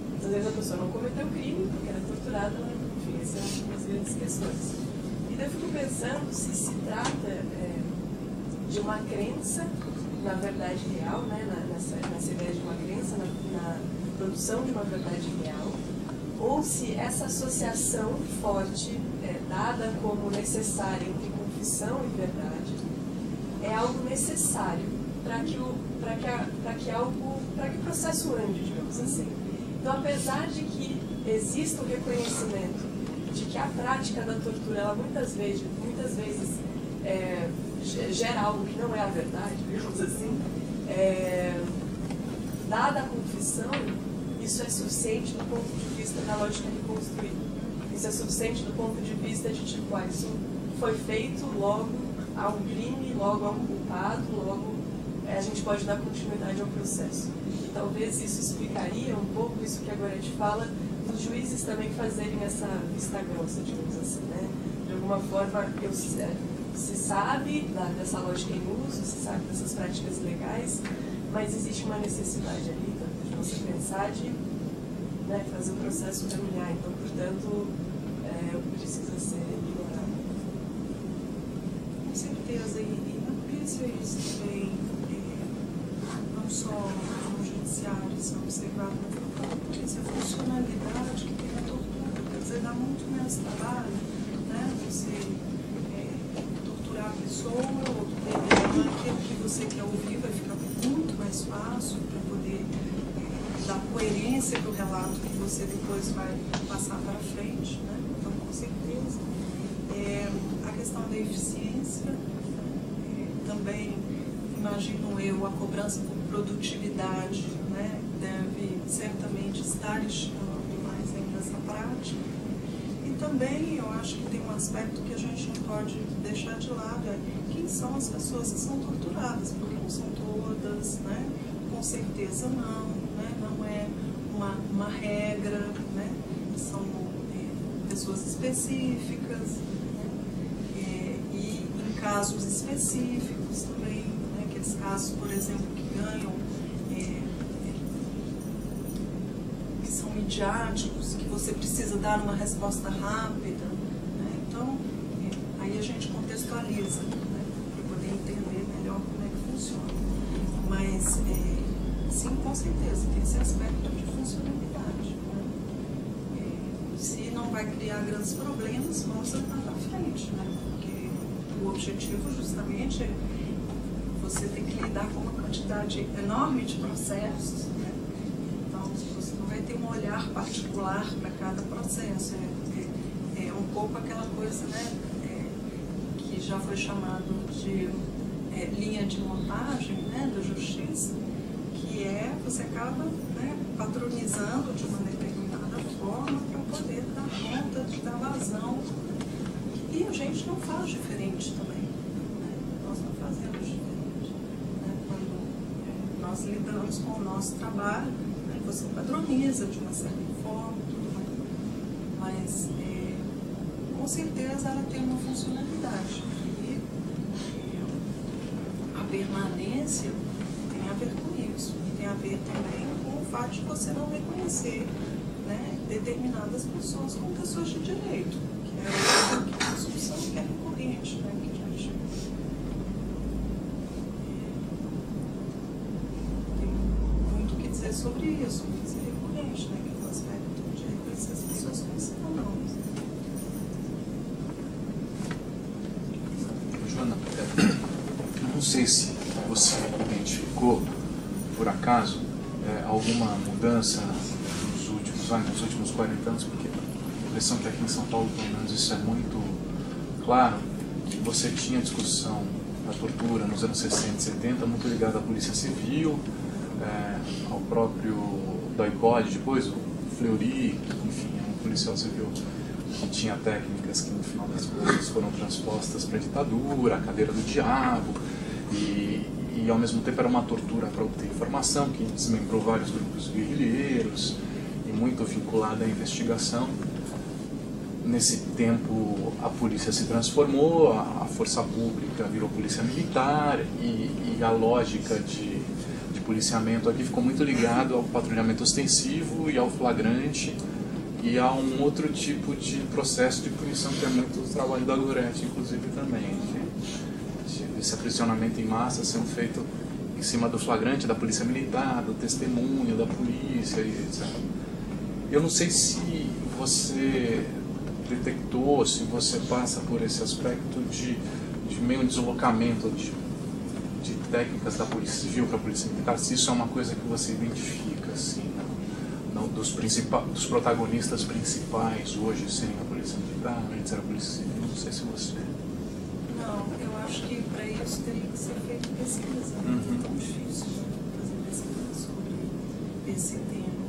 muitas vezes a pessoa não cometeu crime porque era torturada, enfim, essas são as grandes questões. E daí eu fico pensando se trata de uma crença na verdade real, né? nessa ideia de uma crença na produção de uma verdade real, ou se essa associação forte, dada como necessária entre confissão e verdade, é algo necessário para que o processo ande, digamos assim. Então, apesar de que exista o reconhecimento de que a prática da tortura, ela muitas vezes gera algo que não é a verdade, digamos assim, dada a confissão, isso é suficiente do ponto de vista da lógica reconstruída. Isso é suficiente do ponto de vista de tipo, isso foi feito, logo há um crime, logo há um culpado, logo a gente pode dar continuidade ao processo. E talvez isso explicaria um pouco isso que a Gorete fala, dos juízes também fazerem essa vista grossa, digamos assim, né? De alguma forma, se sabe dessa lógica em uso, se sabe dessas práticas legais, mas existe uma necessidade ali de você pensar de, né, fazer o processo caminhar. Então, portanto, precisa ser ignorado. Com certeza. E na polícia isso também, não só no judiciário, isso é observado, mas na polícia, a funcionalidade que tem a tortura. Quer dizer, dá muito menos trabalho, né? Você torturar a pessoa, ou aquilo que você quer ouvir vai ficar muito mais fácil para poder dar coerência para o relato que você depois vai passar para frente, né? Então, com certeza. A questão da eficiência, também, imagino eu, a cobrança por produtividade, né? Deve certamente estar estimulando mais ainda essa prática. E também eu acho que tem um aspecto que a gente não pode deixar de lado, é quem são as pessoas que são torturadas, porque não são todas, né? Com certeza não, né? Não é uma regra, né? São pessoas específicas, né? E em casos específicos também, né? Aqueles casos, por exemplo, que ganham, que são midiáticos, que você precisa dar uma resposta rápida, né? Então, aí a gente contextualiza, né? Para poder entender melhor como é que funciona. Mas, sim, com certeza, tem esse aspecto de funcionalidade, né? Se não vai criar grandes problemas, vamos andar para frente, né? Porque o objetivo justamente é você ter que lidar com uma quantidade enorme de processos, né? Então, você não vai ter um olhar particular para cada processo. É um pouco aquela coisa, né? Que já foi chamado de linha de montagem, né? Da justiça, que você acaba, né, patronizando de uma determinada forma para poder dar conta de dar vazão. E a gente não faz diferente também, né? Nós não fazemos diferente, né? Quando nós lidamos com o nosso trabalho, né, você padroniza de uma certa forma, mas com certeza ela tem uma funcionalidade. E a permanência tem a ver com isso. E tem a ver também com o fato de você não reconhecer, né, determinadas pessoas como pessoas de direito, que é uma discussão que é recorrente, né, que a gente tem muito o que dizer sobre isso, muito que ser recorrente, né, que é o aspecto de reconhecer as pessoas como cidadãos. Joana, não sei se você identificou, por acaso, alguma mudança nos últimos 40 anos, porque a impressão que aqui em São Paulo, pelo menos, isso é muito claro, que você tinha discussão da tortura nos anos 60 e 70, muito ligada à polícia civil, ao próprio Doipode, depois o Fleury, enfim, um policial civil que tinha técnicas que, no final das contas, foram transpostas para a ditadura, a cadeira do diabo, e ao mesmo tempo era uma tortura para obter informação, que desmembrou vários grupos guerrilheiros, e muito vinculada à investigação. Nesse tempo a polícia se transformou, a força pública virou polícia militar, e a lógica de policiamento aqui ficou muito ligado ao patrulhamento ostensivo e ao flagrante, e a um outro tipo de processo de punição que é muito o trabalho da Goretti, inclusive, também, de esse aprisionamento em massa sendo feito em cima do flagrante da polícia militar, do testemunho da polícia, e etc. Eu não sei se você detectou, se você passa por esse aspecto de meio deslocamento de técnicas da polícia civil para a polícia militar, se isso é uma coisa que você identifica, assim, não, dos protagonistas principais hoje serem a polícia militar, antes era a polícia civil, não sei se você... Não, eu acho que para isso teria que ser feita pesquisa, é tão difícil, né, fazer pesquisa sobre esse tema.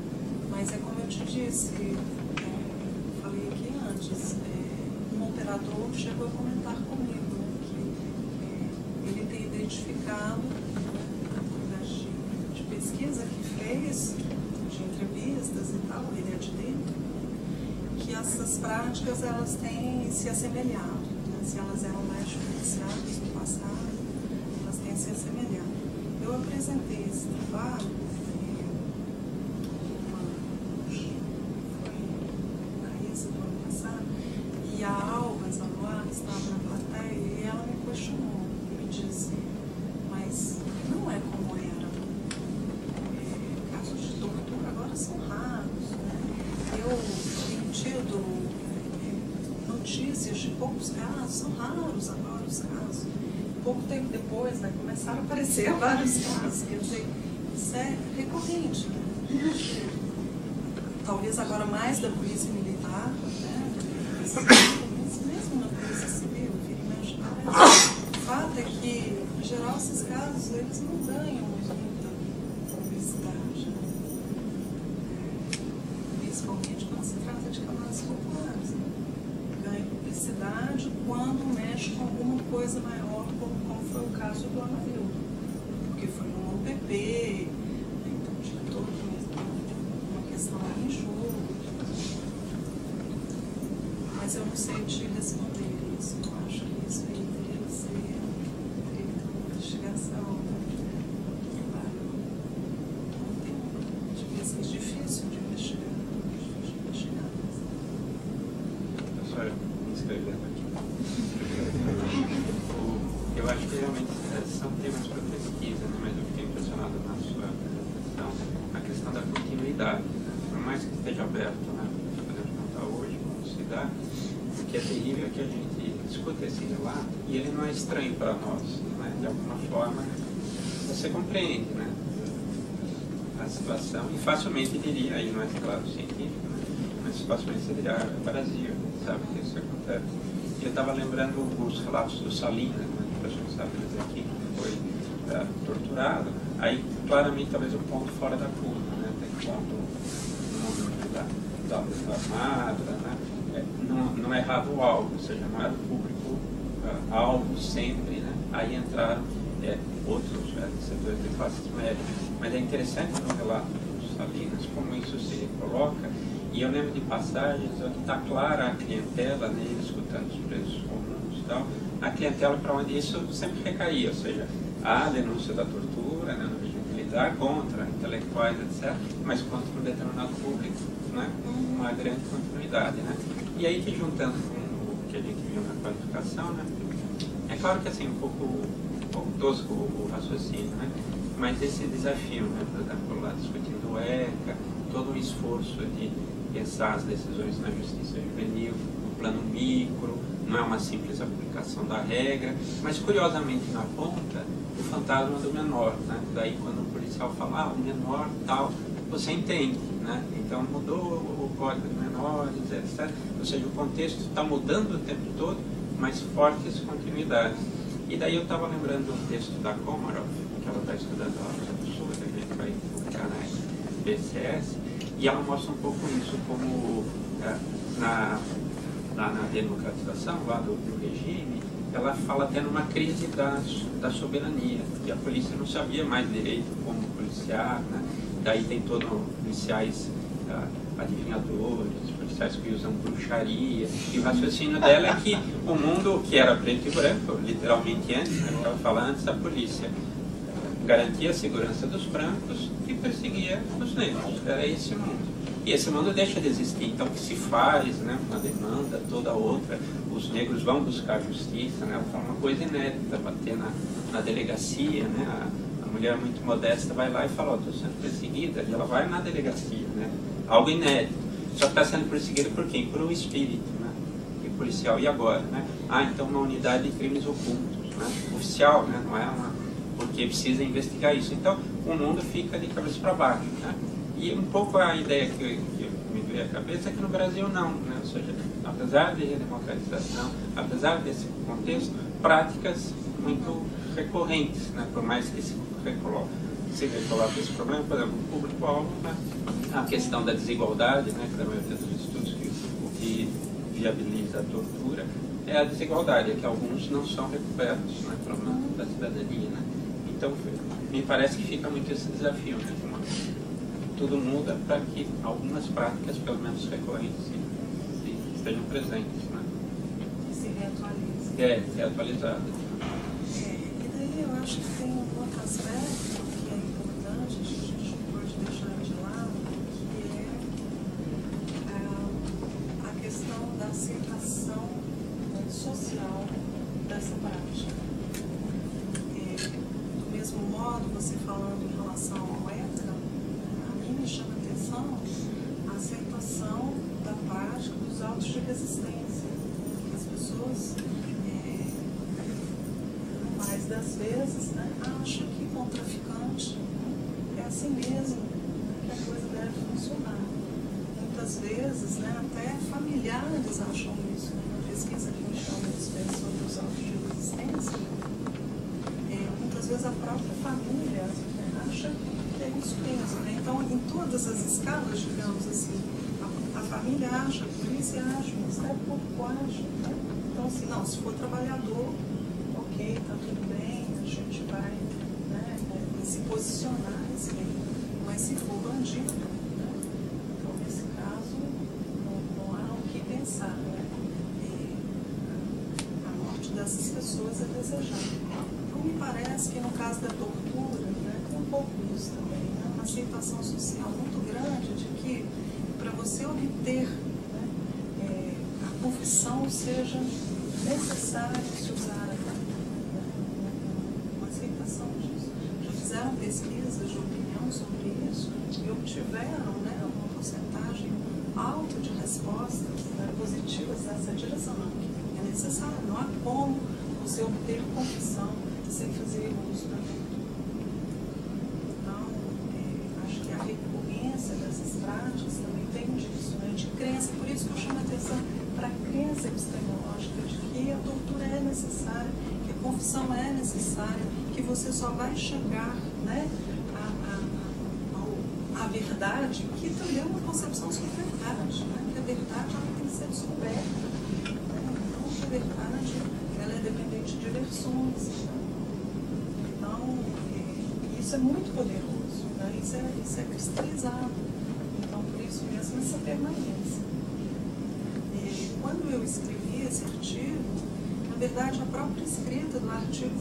Mas é como eu te disse, falei aqui antes, um operador chegou a comentar comigo, né, que ele tem identificado, através de pesquisa que fez, de entrevistas e tal, ele é de dentro, que essas práticas elas têm se assemelhado, né, se elas eram mais diferenciadas no passado, elas têm se assemelhado. Eu apresentei esse trabalho, e a Alba Zanoar estava na plateia e ela me questionou e me disse, mas não é como era. Casos de tortura agora são raros, né? Eu tenho tido notícias de poucos casos, são raros agora os casos. Pouco tempo depois, né, começaram a aparecer vários casos, quer dizer, isso é recorrente, né? Talvez agora mais da polícia militar, né? Mesmo na polícia civil, vira e mexe parece. O fato é que, em geral, esses casos eles não ganham muita publicidade, né? Principalmente quando se trata de camadas populares, né? Ganha publicidade quando quando mexe com alguma coisa maior, como foi o caso do Amarildo, porque foi um OPP, então tinha toda uma questão aí em jogo. Mas eu não sei te responder isso. Eu acho que isso aí teria que ser uma investigação, um tempo de pesquisa difícil de investigar. Só me inscrevendo aqui. Eu acho que realmente são temas para pesquisa, né? Mas eu fiquei impressionado na sua apresentação, a questão da continuidade, né? Por mais que esteja aberto, né? Podemos contar hoje como se dá, o que é terrível é que a gente escuta esse relato e ele não é estranho para nós, né? De alguma forma você compreende, né? A situação e facilmente diria, aí não é claro científico, né? Mas facilmente você diria, Brasil, sabe que isso acontece. E eu estava lembrando os relatos do Salinas, né? O pessoal sabe dizer aqui que foi torturado, aí claramente talvez um ponto fora da curva, né? Tem ponto no mundo da luta armada, né? Não errava o alvo, ou seja, não era o público alvo sempre, né? Aí entraram outros setores de classes médias. Mas é interessante no relato dos Salinas como isso se coloca, e eu lembro de passagens onde está clara a clientela, né, escutando os presos comuns e tal, a clientela para onde isso sempre recaía, ou seja, a denúncia da tortura, né, no regime militar, contra intelectuais, etc., mas contra um determinado público, né, uma grande continuidade. Né? E aí que juntando com o que a gente viu na qualificação, né, é claro que assim, um pouco tosco o raciocínio, né, mas esse desafio, né, por exemplo, lá discutindo o ECA, todo um esforço de pensar as decisões na justiça juvenil, no plano micro, não é uma simples aplicação da regra, mas curiosamente na ponta, o fantasma do menor, né? Daí quando o policial fala, o menor tal, você entende, né? Então mudou o código de menores, etc. Ou seja, o contexto está mudando o tempo todo, mas fortes continuidades. E daí eu estava lembrando um texto da Komarov, que ela está estudando a África do Sul, que a gente vai publicar na BCS, e ela mostra um pouco isso, como na democratização lá do regime, ela fala até numa crise da soberania, e a polícia não sabia mais direito como policiar, né? Daí tem todos policiais adivinhadores, policiais que usam bruxaria, e o raciocínio dela é que o mundo que era preto e branco, literalmente antes, né? Ela fala antes, a polícia garantia a segurança dos brancos e perseguia os negros. Era esse mundo. E esse mundo deixa de existir. Então, o que se faz, né, uma demanda, toda outra, os negros vão buscar justiça, né, ela fala uma coisa inédita, bater na delegacia, né, a mulher muito modesta vai lá e fala, estou sendo perseguida, e ela vai na delegacia, né, algo inédito. Só que está sendo perseguida por quem? Por um espírito, né, e policial. E agora, né? Então uma unidade de crimes ocultos, né, oficial, né, não é uma... porque precisa investigar isso. Então, o mundo fica de cabeça para baixo, né? E um pouco a ideia que me veio à cabeça é que no Brasil não, né? Ou seja, apesar de democratização, apesar desse contexto, práticas muito recorrentes, né? Por mais que se recoloque esse problema, por exemplo, o público-alvo, né? A questão da desigualdade, né? Que da maioria dos estudos o que viabiliza a tortura é a desigualdade, é que alguns não são recuperados, né? Problema da cidadania, né? Então, me parece que fica muito esse desafio, né? Tudo muda para que algumas práticas, pelo menos recorrentes, estejam presentes, né? Se reatualiza. Reatualizado. E daí eu acho que tem um outro aspecto que é importante, a gente não pode deixar de lado, que é a questão da aceitação social dessa prática. Do mesmo modo, você falando em relação ao ECA, a mim me chama a atenção a aceitação da prática dos autos de resistência. As pessoas, mais das vezes, né, acham que com o traficante é assim mesmo, que a coisa deve funcionar. Muitas vezes, né, até familiares acham isso. Né? Na pesquisa que me chama a respeito sobre os autos de resistência, muitas vezes a própria família acha que é isso mesmo. Né? Então, em todas as escalas, digamos assim, a família acha, a polícia acha, o Ministério Público acha. Né? Então, assim, não, se for trabalhador, ok, está tudo bem, a gente vai, né, se posicionar a respeito. Mas se for bandido, né, então, nesse caso, não há o que pensar, né? A morte dessas pessoas é desejável. Então, me parece que no caso da tortura, né, tem um pouco isso também, né, uma aceitação social muito grande de que, para você obter, né, a confissão, seja necessário se usar, né, uma aceitação disso. Já fizeram pesquisas de opinião sobre isso e obtiveram, né, uma porcentagem alta de respostas, né, positivas nessa direção. Não, é necessário, não há como você obter confissão sem fazer uso da tortura. Então, acho que a recorrência dessas práticas também tem disso, né, de crença. Por isso que eu chamo a atenção para a crença epistemológica de que a tortura é necessária, que a confissão é necessária, que você só vai chegar, né, à verdade, que também é uma concepção sobre verdade, né, que a verdade ela tem que ser descoberta. Né, então, a verdade ela é dependente de versões. Né? Então, isso é muito poderoso, né? Isso é cristalizado. Então, por isso mesmo, essa permanência. Quando eu escrevi esse artigo, na verdade, a própria escrita do artigo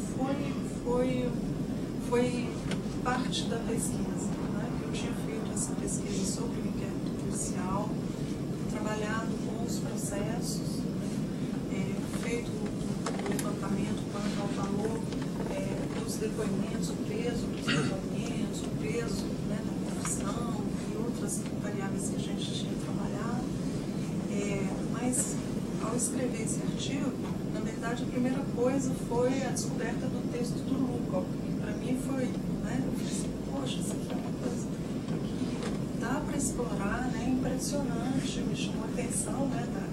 foi parte da pesquisa. Né? Eu tinha feito essa pesquisa sobre o inquérito policial, trabalhado com os processos, né? Feito o levantamento quanto ao valor dos depoimentos, o peso dos depoimentos, o peso, né, da confissão e outras variáveis que a gente tinha trabalhado. Mas, ao escrever esse artigo, na verdade, a primeira coisa foi a descoberta do texto do Lukov, que para mim foi, né, eu falei assim, poxa, isso aqui é uma coisa que dá para explorar, né, impressionante, me chamou a atenção, né, da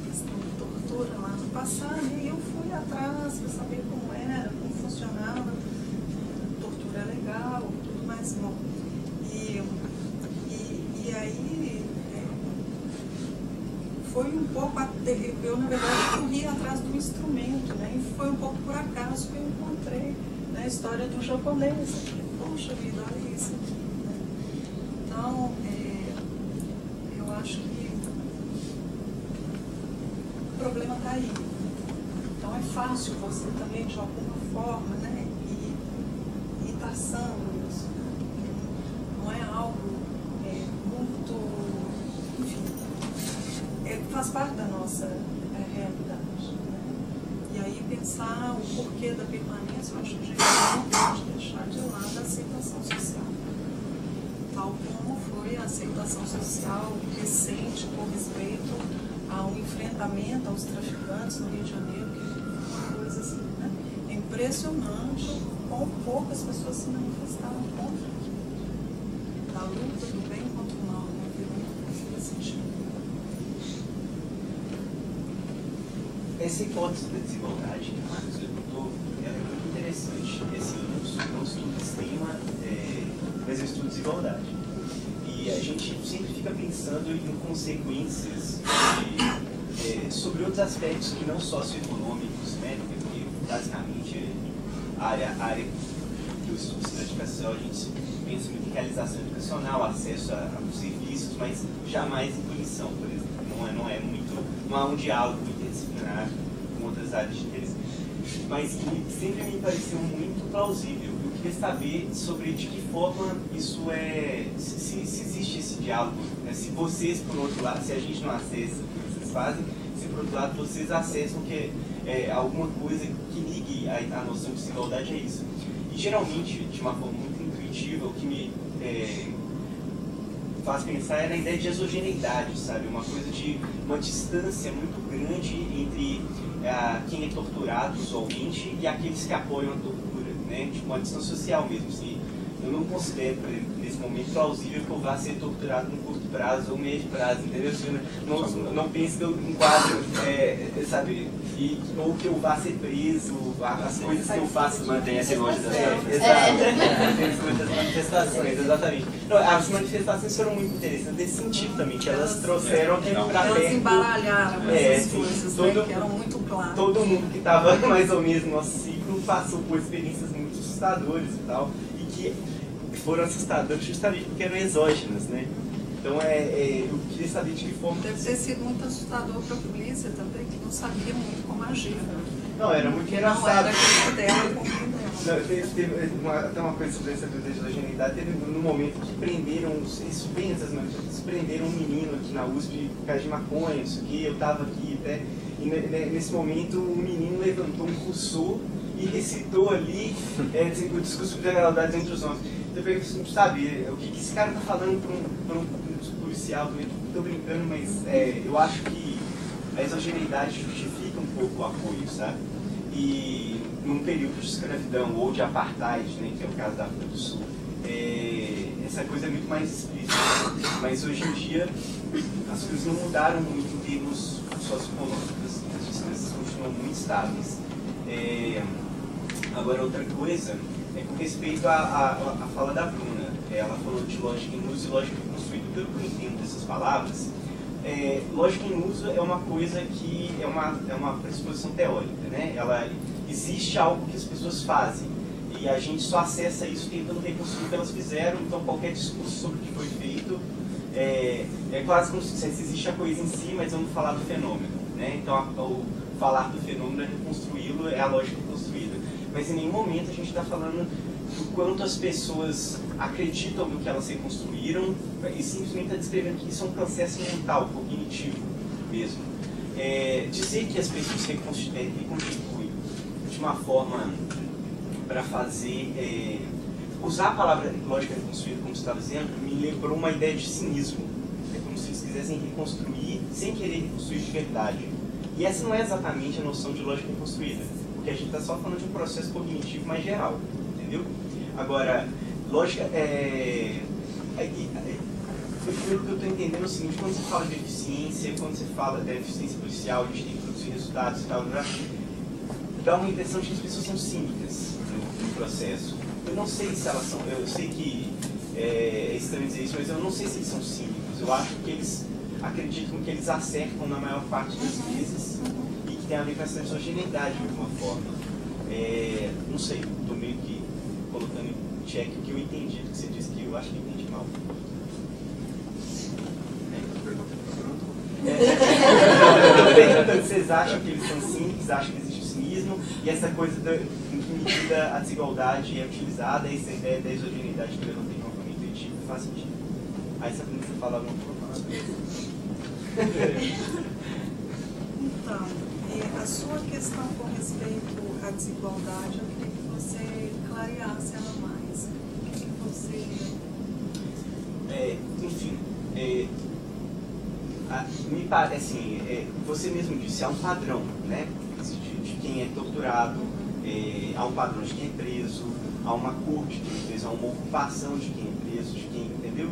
questão da tortura lá no passado, e eu fui atrás para saber como era, como funcionava, tortura legal, tudo mais bom. E aí foi um pouco, eu na verdade corri atrás do instrumento, né, e foi um pouco por acaso que eu encontrei, né, a história do japonês. Poxa vida, olha isso aqui. Né? Então, eu acho que o problema está aí. Então é fácil você também, de alguma forma, né, ir traçando isso. Não é algo muito, enfim, faz parte da nossa realidade. Né? E aí pensar o porquê da permanência, eu acho que a gente não pode deixar de lado a aceitação social. Tal como foi a aceitação social recente com respeito ao enfrentamento aos traficantes no Rio de Janeiro, que foi uma coisa assim, né? É impressionante como poucas pessoas se manifestaram contra aquilo. Da luta do bem contra o mal, né? Nesse sentido. Essa hipótese da desigualdade que o Marcos levantou é muito interessante. Não estuda sistema, mas eu estudo desigualdade. E a gente sempre fica pensando em consequências sobre outros aspectos que não socioeconômicos, né? Porque basicamente a área que eu estudo cidade educacional, a gente pensa muito em realização educacional, acesso a serviços, mas jamais em punição, por exemplo. Não há um diálogo interdisciplinar com outras áreas de interesse. Mas que sempre me pareceu muito plausível. Eu queria saber sobre de que forma isso se existe esse diálogo, né? Se vocês, por outro lado, se a gente não acessa o que vocês fazem, se por outro lado vocês acessam que alguma coisa que ligue a noção de desigualdade a isso. E geralmente, de uma forma muito intuitiva, o que me faz pensar é na ideia de exogeneidade, sabe? Uma coisa de uma distância muito grande entre quem é torturado usualmente e aqueles que apoiam a tortura, né? Tipo uma distância social mesmo, assim. Eu não considero, por exemplo, nesse momento plausível que eu vá ser torturado no curto prazo ou médio prazo, entendeu? Eu não penso que eu enquadro, sabe? ou que eu vá ser preso, as coisas que eu faço. Mantenha-se longe das manifestações. Exato, mantenha-se longe das manifestações, exatamente. Não, as manifestações foram muito interessantes nesse sentido também, que elas trouxeram aqui para perto. Elas embaralharam essas coisas, né, que eram muito claras. Todo mundo que estava mais ou menos no nosso ciclo passou por experiências muito assustadoras e tal, e que foram assustadoras justamente porque eram exógenas, né? Então, eu queria saber de que forma... Deve ter sido muito assustador para a polícia também, que não sabia muito como agir. Não, era muito engraçado. Não era aquilo dela com quem dela. Teve até uma coisa sobre essa exogeneidade. Teve um momento que prenderam, prenderam um menino aqui na USP por causa de maconha, isso aqui, eu estava aqui até... E nesse momento o menino levantou um Rousseau e recitou ali o discurso de lealdade entre os homens. Então eu pergunto, sabe, o que esse cara está falando para um policial? Estou brincando, mas eu acho que a exogeneidade justifica um pouco o apoio, sabe? E num período de escravidão ou de apartheid, né, que é o caso da África do Sul, essa coisa é muito mais explícita. Mas hoje em dia as coisas não mudaram muito em termos socioeconômicos, as distâncias continuam muito estáveis. Agora, outra coisa é com respeito à fala da Bruna. Ela falou de lógica em uso e lógica construída. Pelo que eu entendo dessas palavras, lógica em uso é uma coisa que é uma pressuposição teórica, né? Existe algo que as pessoas fazem e a gente só acessa isso tentando reconstruir o que elas fizeram. Então, qualquer discurso sobre o que foi feito é quase como se existe a coisa em si, mas vamos falar do fenômeno, né? Então, o falar do fenômeno é reconstruí-lo, é a lógica construída. Mas em nenhum momento a gente está falando do quanto as pessoas acreditam no que elas reconstruíram e simplesmente está descrevendo que isso é um processo mental, cognitivo mesmo. Dizer que as pessoas reconstituem de uma forma para fazer... usar a palavra lógica reconstruída, como você estava dizendo, me lembrou uma ideia de cinismo. É como se eles quisessem reconstruir sem querer reconstruir de verdade. E essa não é exatamente a noção de lógica reconstruída, porque a gente está só falando de um processo cognitivo mais geral, entendeu? Agora, lógica pelo que eu estou entendendo é o seguinte: quando você fala de eficiência, quando você fala da eficiência policial, a gente tem que produzir resultados e tal, dá uma impressão de que as pessoas são cínicas no processo. Eu não sei se elas são, eu sei que é estranho dizer isso, mas eu não sei se eles são cínicos. Eu acho que eles acreditam que eles acertam na maior parte das vezes e que tem a ver com essa exogeneidade de alguma forma. Não sei, estou meio que colocando em xeque o que eu entendi do que você disse, que eu acho que eu entendi mal. Vocês acham que eles são cínicos, acham que existe o cinismo, e essa coisa em que medida a desigualdade é utilizada, essa ideia da exogeneidade que eu não tenho uma forma intuitiva, faz sentido. Aí você fala alguma coisa. Então, a sua questão com respeito à desigualdade, eu queria que você clareasse ela mais. O que você... Enfim, me parece, você mesmo disse, há um padrão, né, de quem é torturado, há um padrão de quem é preso, há uma cor de quem é preso, há uma ocupação de quem é preso, de quem, entendeu?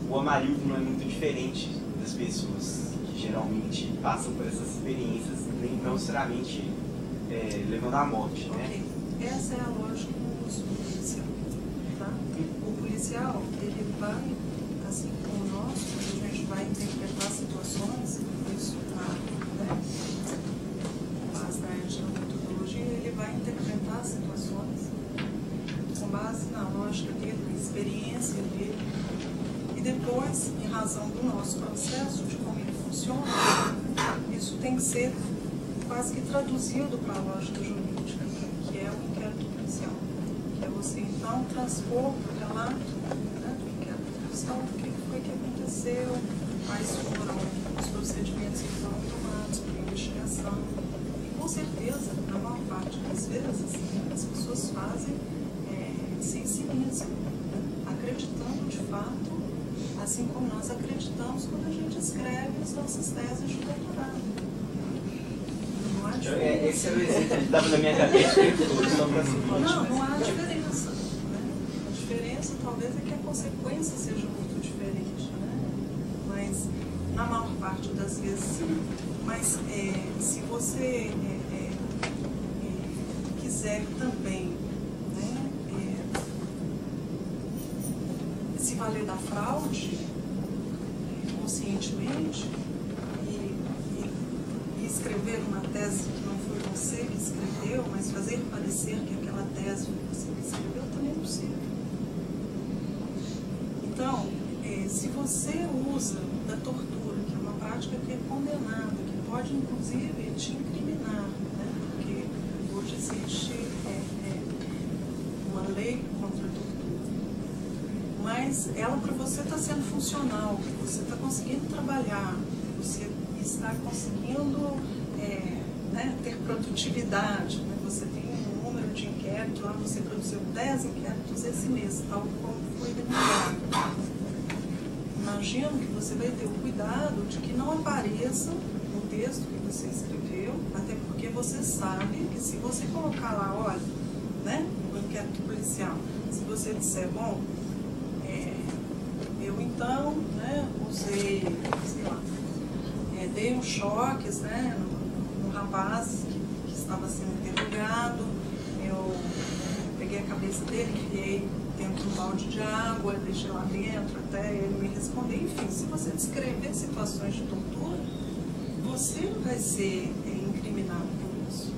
O Amarildo não é muito diferente das pessoas que geralmente passam por essas experiências, nem não necessariamente levando à morte, né? Okay. Essa é a lógica do uso policial, tá? O policial, ele vai, assim como nós, quando a gente vai interpretar situações, isso com base na etnometodologia, ele vai interpretar situações com base na lógica dele, na experiência dele. E depois, em razão do nosso processo, de como ele funciona, isso tem que ser quase que traduzido para a lógica jurídica, que é o inquérito policial. Que é você, então, transpor para o relato, né, do inquérito policial, o que foi que aconteceu, quais foram os procedimentos que foram tomados para a investigação. E, com certeza, na maior parte das vezes, as pessoas fazem sem cinismo, né, acreditando de fato, assim como nós acreditamos quando a gente escreve as nossas teses de doutorado. Não há diferença. Esse era o exemplo que estava na minha cabeça. Não há diferença. Né? A diferença talvez é que a consequência seja muito diferente. Né? Mas, na maior parte das vezes, sim. Mas se você quiser também, né, se valer da fraude conscientemente e escrever uma tese que não foi você que escreveu, mas fazer parecer que aquela tese foi você que escreveu, também é possível. Então, se você usa da tortura, que é uma prática que é condenada, que pode inclusive te incriminar, né? Porque hoje existe uma lei contra a tortura, mas ela para você está sendo funcional, você está conseguindo trabalhar, você está conseguindo né, ter produtividade, né? Você tem um número de inquéritos, lá você produziu 10 inquéritos esse mês, tal como foi demonstrado. Imagino que você vai ter o cuidado de que não apareça no texto que você escreveu, até porque você sabe que se você colocar lá, olha, né, no inquérito policial, se você disser, bom, eu então, né, usei, sei lá, dei uns choques, né, no rapaz que estava sendo interrogado, eu peguei a cabeça dele, enfiei dentro de um balde de água, deixei lá dentro até ele me responder. Enfim, se você descrever situações de tortura, você vai ser incriminado por isso.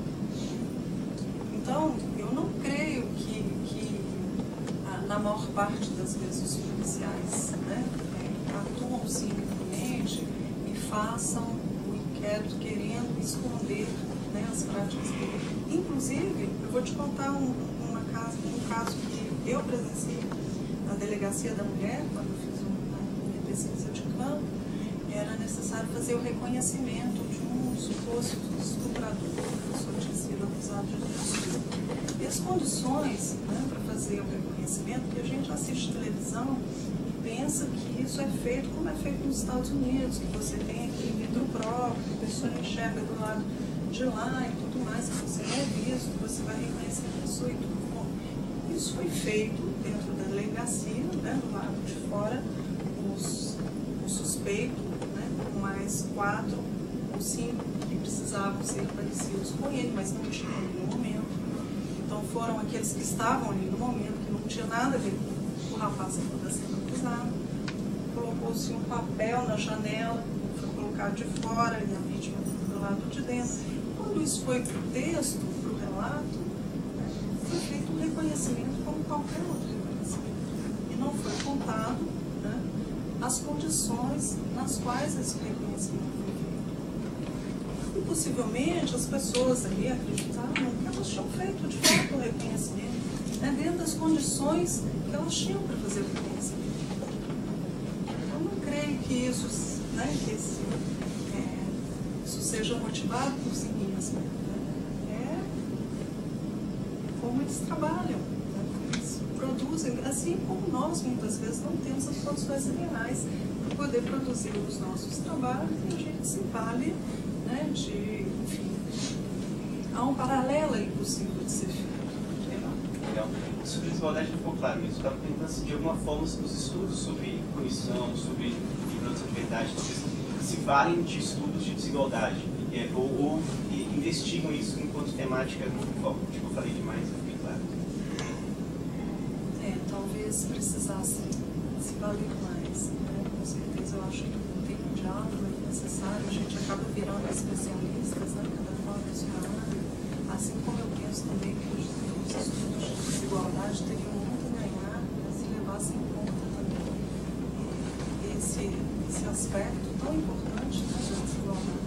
Então, eu não creio que na maior parte das vezes os policiais, né, atuam simplesmente e façam o inquérito querendo esconder, né, as práticas dele. Inclusive, eu vou te contar um caso que eu presenciei na Delegacia da Mulher, quando eu fiz a minha pesquisa de campo. Era necessário fazer o reconhecimento de um suposto estuprador, que a pessoa tinha sido acusada de estupro. E as condições, né, para fazer o reconhecimento, que a gente assiste televisão e pensa que isso é feito como é feito nos Estados Unidos, que você tem aquele vidro próprio, que a pessoa enxerga do lado de lá e tudo mais, que você não é visto, você vai reconhecer a pessoa e tudo. Isso foi feito dentro da delegacia, né, do lado de fora, o suspeito, né, com mais 4 ou 5 que precisavam ser parecidos com ele, mas não tinham ali no momento. Então foram aqueles que estavam ali no momento, que não tinha nada a ver com o rapaz que estava sendo acusado. Colocou-se um papel na janela, foi colocado de fora e a vítima do lado de dentro. Quando isso foi para o texto, para o relato, foi feito um reconhecimento como qualquer outro reconhecimento. E não foi contado, né, as condições nas quais esse reconhecimento foi feito. E possivelmente as pessoas ali acreditavam que elas tinham feito de fato o reconhecimento, né, dentro das condições que elas tinham para fazer o reconhecimento. Eu não creio que isso, né, isso seja motivado por si mesmo. Como eles trabalham, né? Eles produzem, assim como nós muitas vezes não temos as condições reais para poder produzir os nossos trabalhos, e a gente se vale, né, de, enfim, há um paralelo aí possível de ser feito. Legal. Sobre desigualdade não ficou claro, mas eu estava tentando se de alguma forma os estudos sobre punição, sobre ignorância de verdade, talvez se valem de estudos de desigualdade, ou investigam isso enquanto temática, tipo, eu falei demais, eu fiquei claro. Talvez precisasse se valer mais, né? Com certeza, eu acho que tem um diálogo necessário, a gente acaba virando especialistas, né? Cada qual na sua área, assim como eu penso também que os estudos de desigualdade teriam muito a ganhar, né, se levassem em conta também esse aspecto tão importante, né, da desigualdade.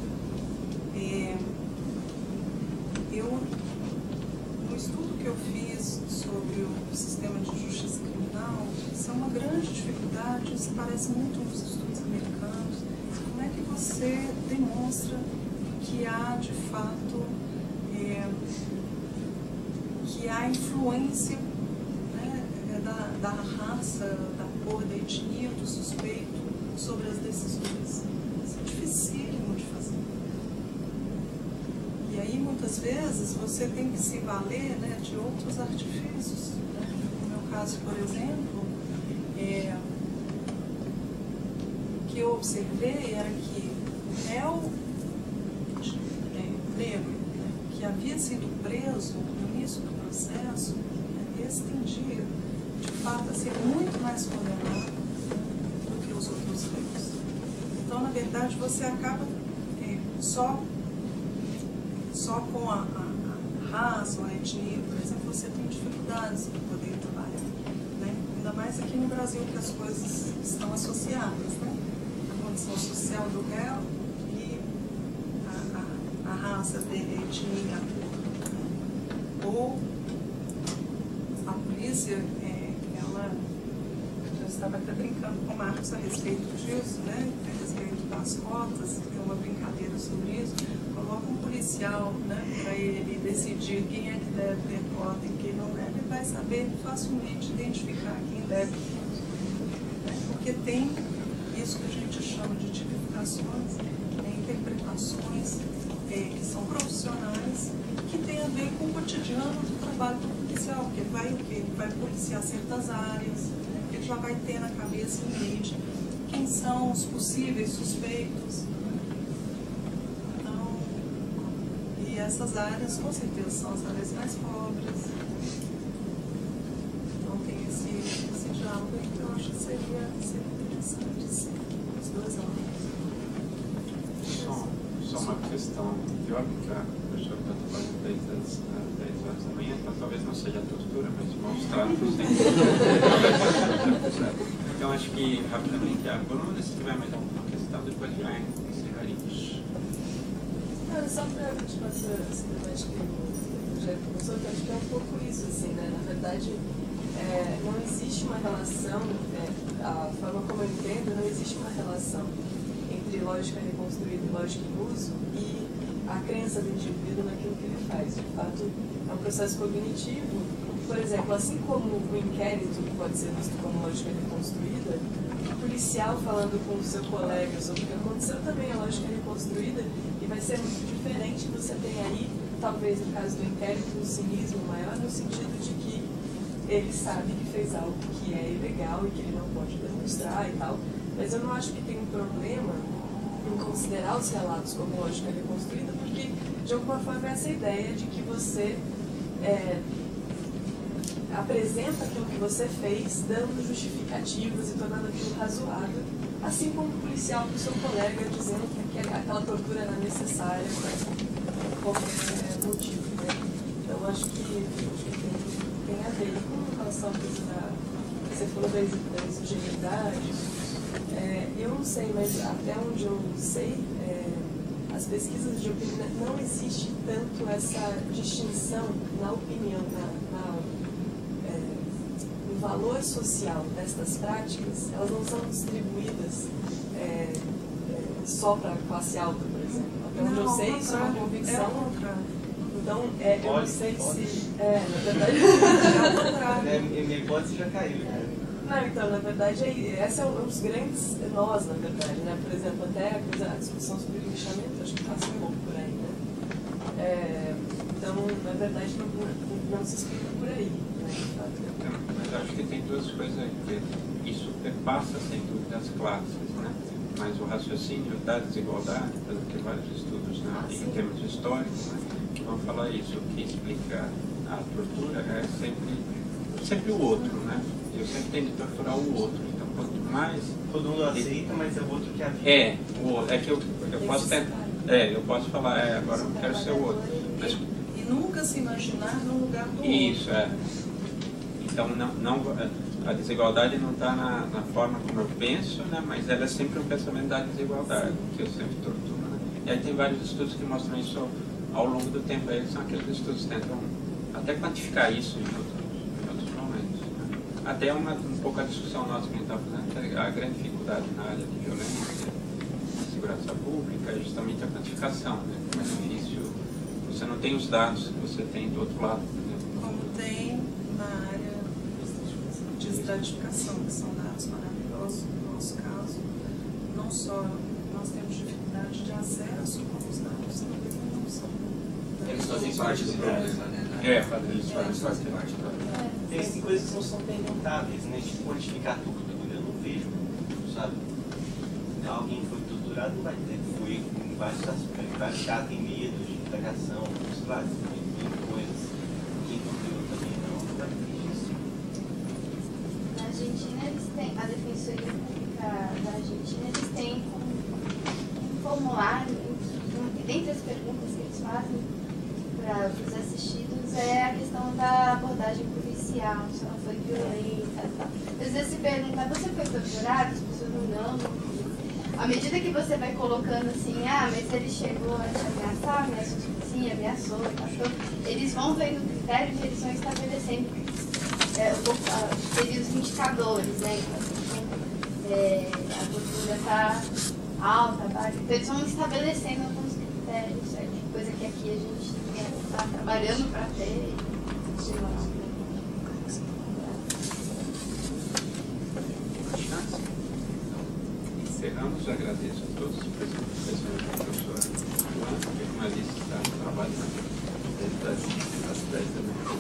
No estudo que eu fiz sobre o sistema de justiça criminal, isso é uma grande dificuldade, isso parece muito nos estudos americanos. Como é que você demonstra que há, de fato, que há influência, né, da raça, da cor, da etnia do suspeito sobre as decisões? Isso é dificílimo de fazer. E aí, muitas vezes, você tem que se valer, né, de outros artifícios. Né? No meu caso, por exemplo, o que eu observei era que o réu negro, né, que havia sido preso no início do processo, esse tendia, de fato, a ser muito mais condenado do que os outros réus. Então, na verdade, você acaba só com a raça ou a etnia, por exemplo, você tem dificuldades para poder trabalhar, né? Ainda mais aqui no Brasil, que as coisas estão associadas, né? A condição social do réu e a raça dele, a etnia, a cor. Ou a polícia, ela, eu estava até brincando com o Marcos a respeito disso, né? A respeito das cotas, tem uma brincadeira sobre isso. Coloca um policial, né, para ele decidir quem é que deve ter cota e quem não deve, ele vai saber facilmente identificar quem deve, né, porque tem isso que a gente chama de tipificações, interpretações que são profissionais, que tem a ver com o cotidiano do trabalho do policial, porque ele vai policiar certas áreas, né, ele já vai ter na cabeça em mente quem são os possíveis suspeitos. Essas áreas, com certeza, são as áreas mais pobres. Então, tem esse diálogo aí que eu acho que seria interessante, sim, os dois lados. Só uma questão teórica, o professor está trabalhando desde as 10 horas da manhã, então talvez não seja a tortura, mas maus tratos. Então, acho que, rapidamente, a Bruna, se tiver mais alguma questão, depois já encerraríamos. Só para continuar esse debate que o projeto começou, que acho que é um pouco isso, assim, né? Na verdade, não existe uma relação, a forma como eu entendo, não existe uma relação entre lógica reconstruída e lógica em uso e a crença do indivíduo naquilo que ele faz. De fato, é um processo cognitivo. Por exemplo, assim como o inquérito pode ser visto como lógica reconstruída, o policial falando com o seu colega sobre o que aconteceu também é lógica reconstruída. Vai ser muito diferente. Você tem aí, talvez no caso do inquérito, um cinismo maior, no sentido de que ele sabe que fez algo que é ilegal e que ele não pode demonstrar e tal, mas eu não acho que tem um problema em considerar os relatos como lógica reconstruída, porque de alguma forma é essa ideia de que você apresenta aquilo que você fez, dando justificativas e tornando aquilo razoável, assim como o policial para o seu colega dizendo que aquela tortura era necessária por qualquer motivo, né? Então acho que tem a ver com relação à coisa você falou da exogeneidade. Eu não sei, mas até onde eu sei, as pesquisas de opinião, não existe tanto essa distinção na opinião, no valor social destas práticas. Elas não são distribuídas só para a classe alta, por exemplo. Até onde eu sei, isso é uma convicção. Então, eu não sei se... na verdade... Minha hipótese já caiu, né? Não, então, na verdade, esse é um dos grandes nós, na verdade, né? Por exemplo, até a discussão sobre o linchamento, acho que passa um pouco por aí, né? Então, na verdade, não se explica por aí, né? Mas acho que tem duas coisas aí, porque isso perpassa, sem dúvida, as classes, né? Mas o raciocínio da desigualdade, pelo que vários estudos, né, em termos históricos, né, vão falar isso. O que explica a tortura é sempre o outro, né? Eu sempre tenho de torturar o outro. Então, quanto mais... Todo mundo aceita, mas é o outro que avisa. É que eu posso tentar... eu posso falar, agora eu quero ser o outro. Mas... E nunca se imaginar no lugar do outro. Isso, Então, a desigualdade não está na forma como eu penso, né, mas ela é sempre um pensamento da desigualdade, que eu sempre torturo. Né? E aí tem vários estudos que mostram isso ao longo do tempo. Aí são aqueles estudos que tentam até quantificar isso em outros momentos. Né? Até um pouco a discussão nossa que a gente está fazendo, a grande dificuldade na área de violência, segurança pública, é justamente a quantificação. Né? É difícil, você não tem os dados que você tem do outro lado. Como tem na área de estratificação, que são dados maravilhosos, no nosso caso, não só nós temos dificuldade de acesso, como os dados também não são. Eles fazem parte do problema, né? Eles fazem parte do problema. Tem coisas que não são perguntáveis, né? Tipo, quantificar tortura, eu não vejo, sabe? Alguém foi torturado, vai dizer que foi em vários casos, tem medo de indagação, sei lá, mil coisas. E no Rio também não vai ter isso. Na Argentina, eles têm, a Defensoria Pública da Argentina, eles têm um formulário, e dentre as perguntas que eles fazem para os assistidos é a questão da abordagem policial, se ela foi violenta e tal. Às vezes se pergunta, você foi torturado? As pessoas não. À medida que você vai colocando assim, mas ele chegou a te ameaçar, ameaçou, sim, ameaçou, passou, eles vão vendo critérios e eles vão estabelecendo seriam os indicadores, né? A tortura está alta, baixa. Então eles vão estabelecendo alguns critérios, certo? Coisa que aqui a gente está trabalhando para ter. Encerramos, agradeço a todos os presentes, a professora Joana, que como eu disse, está trabalhando desde as 10 da manhã.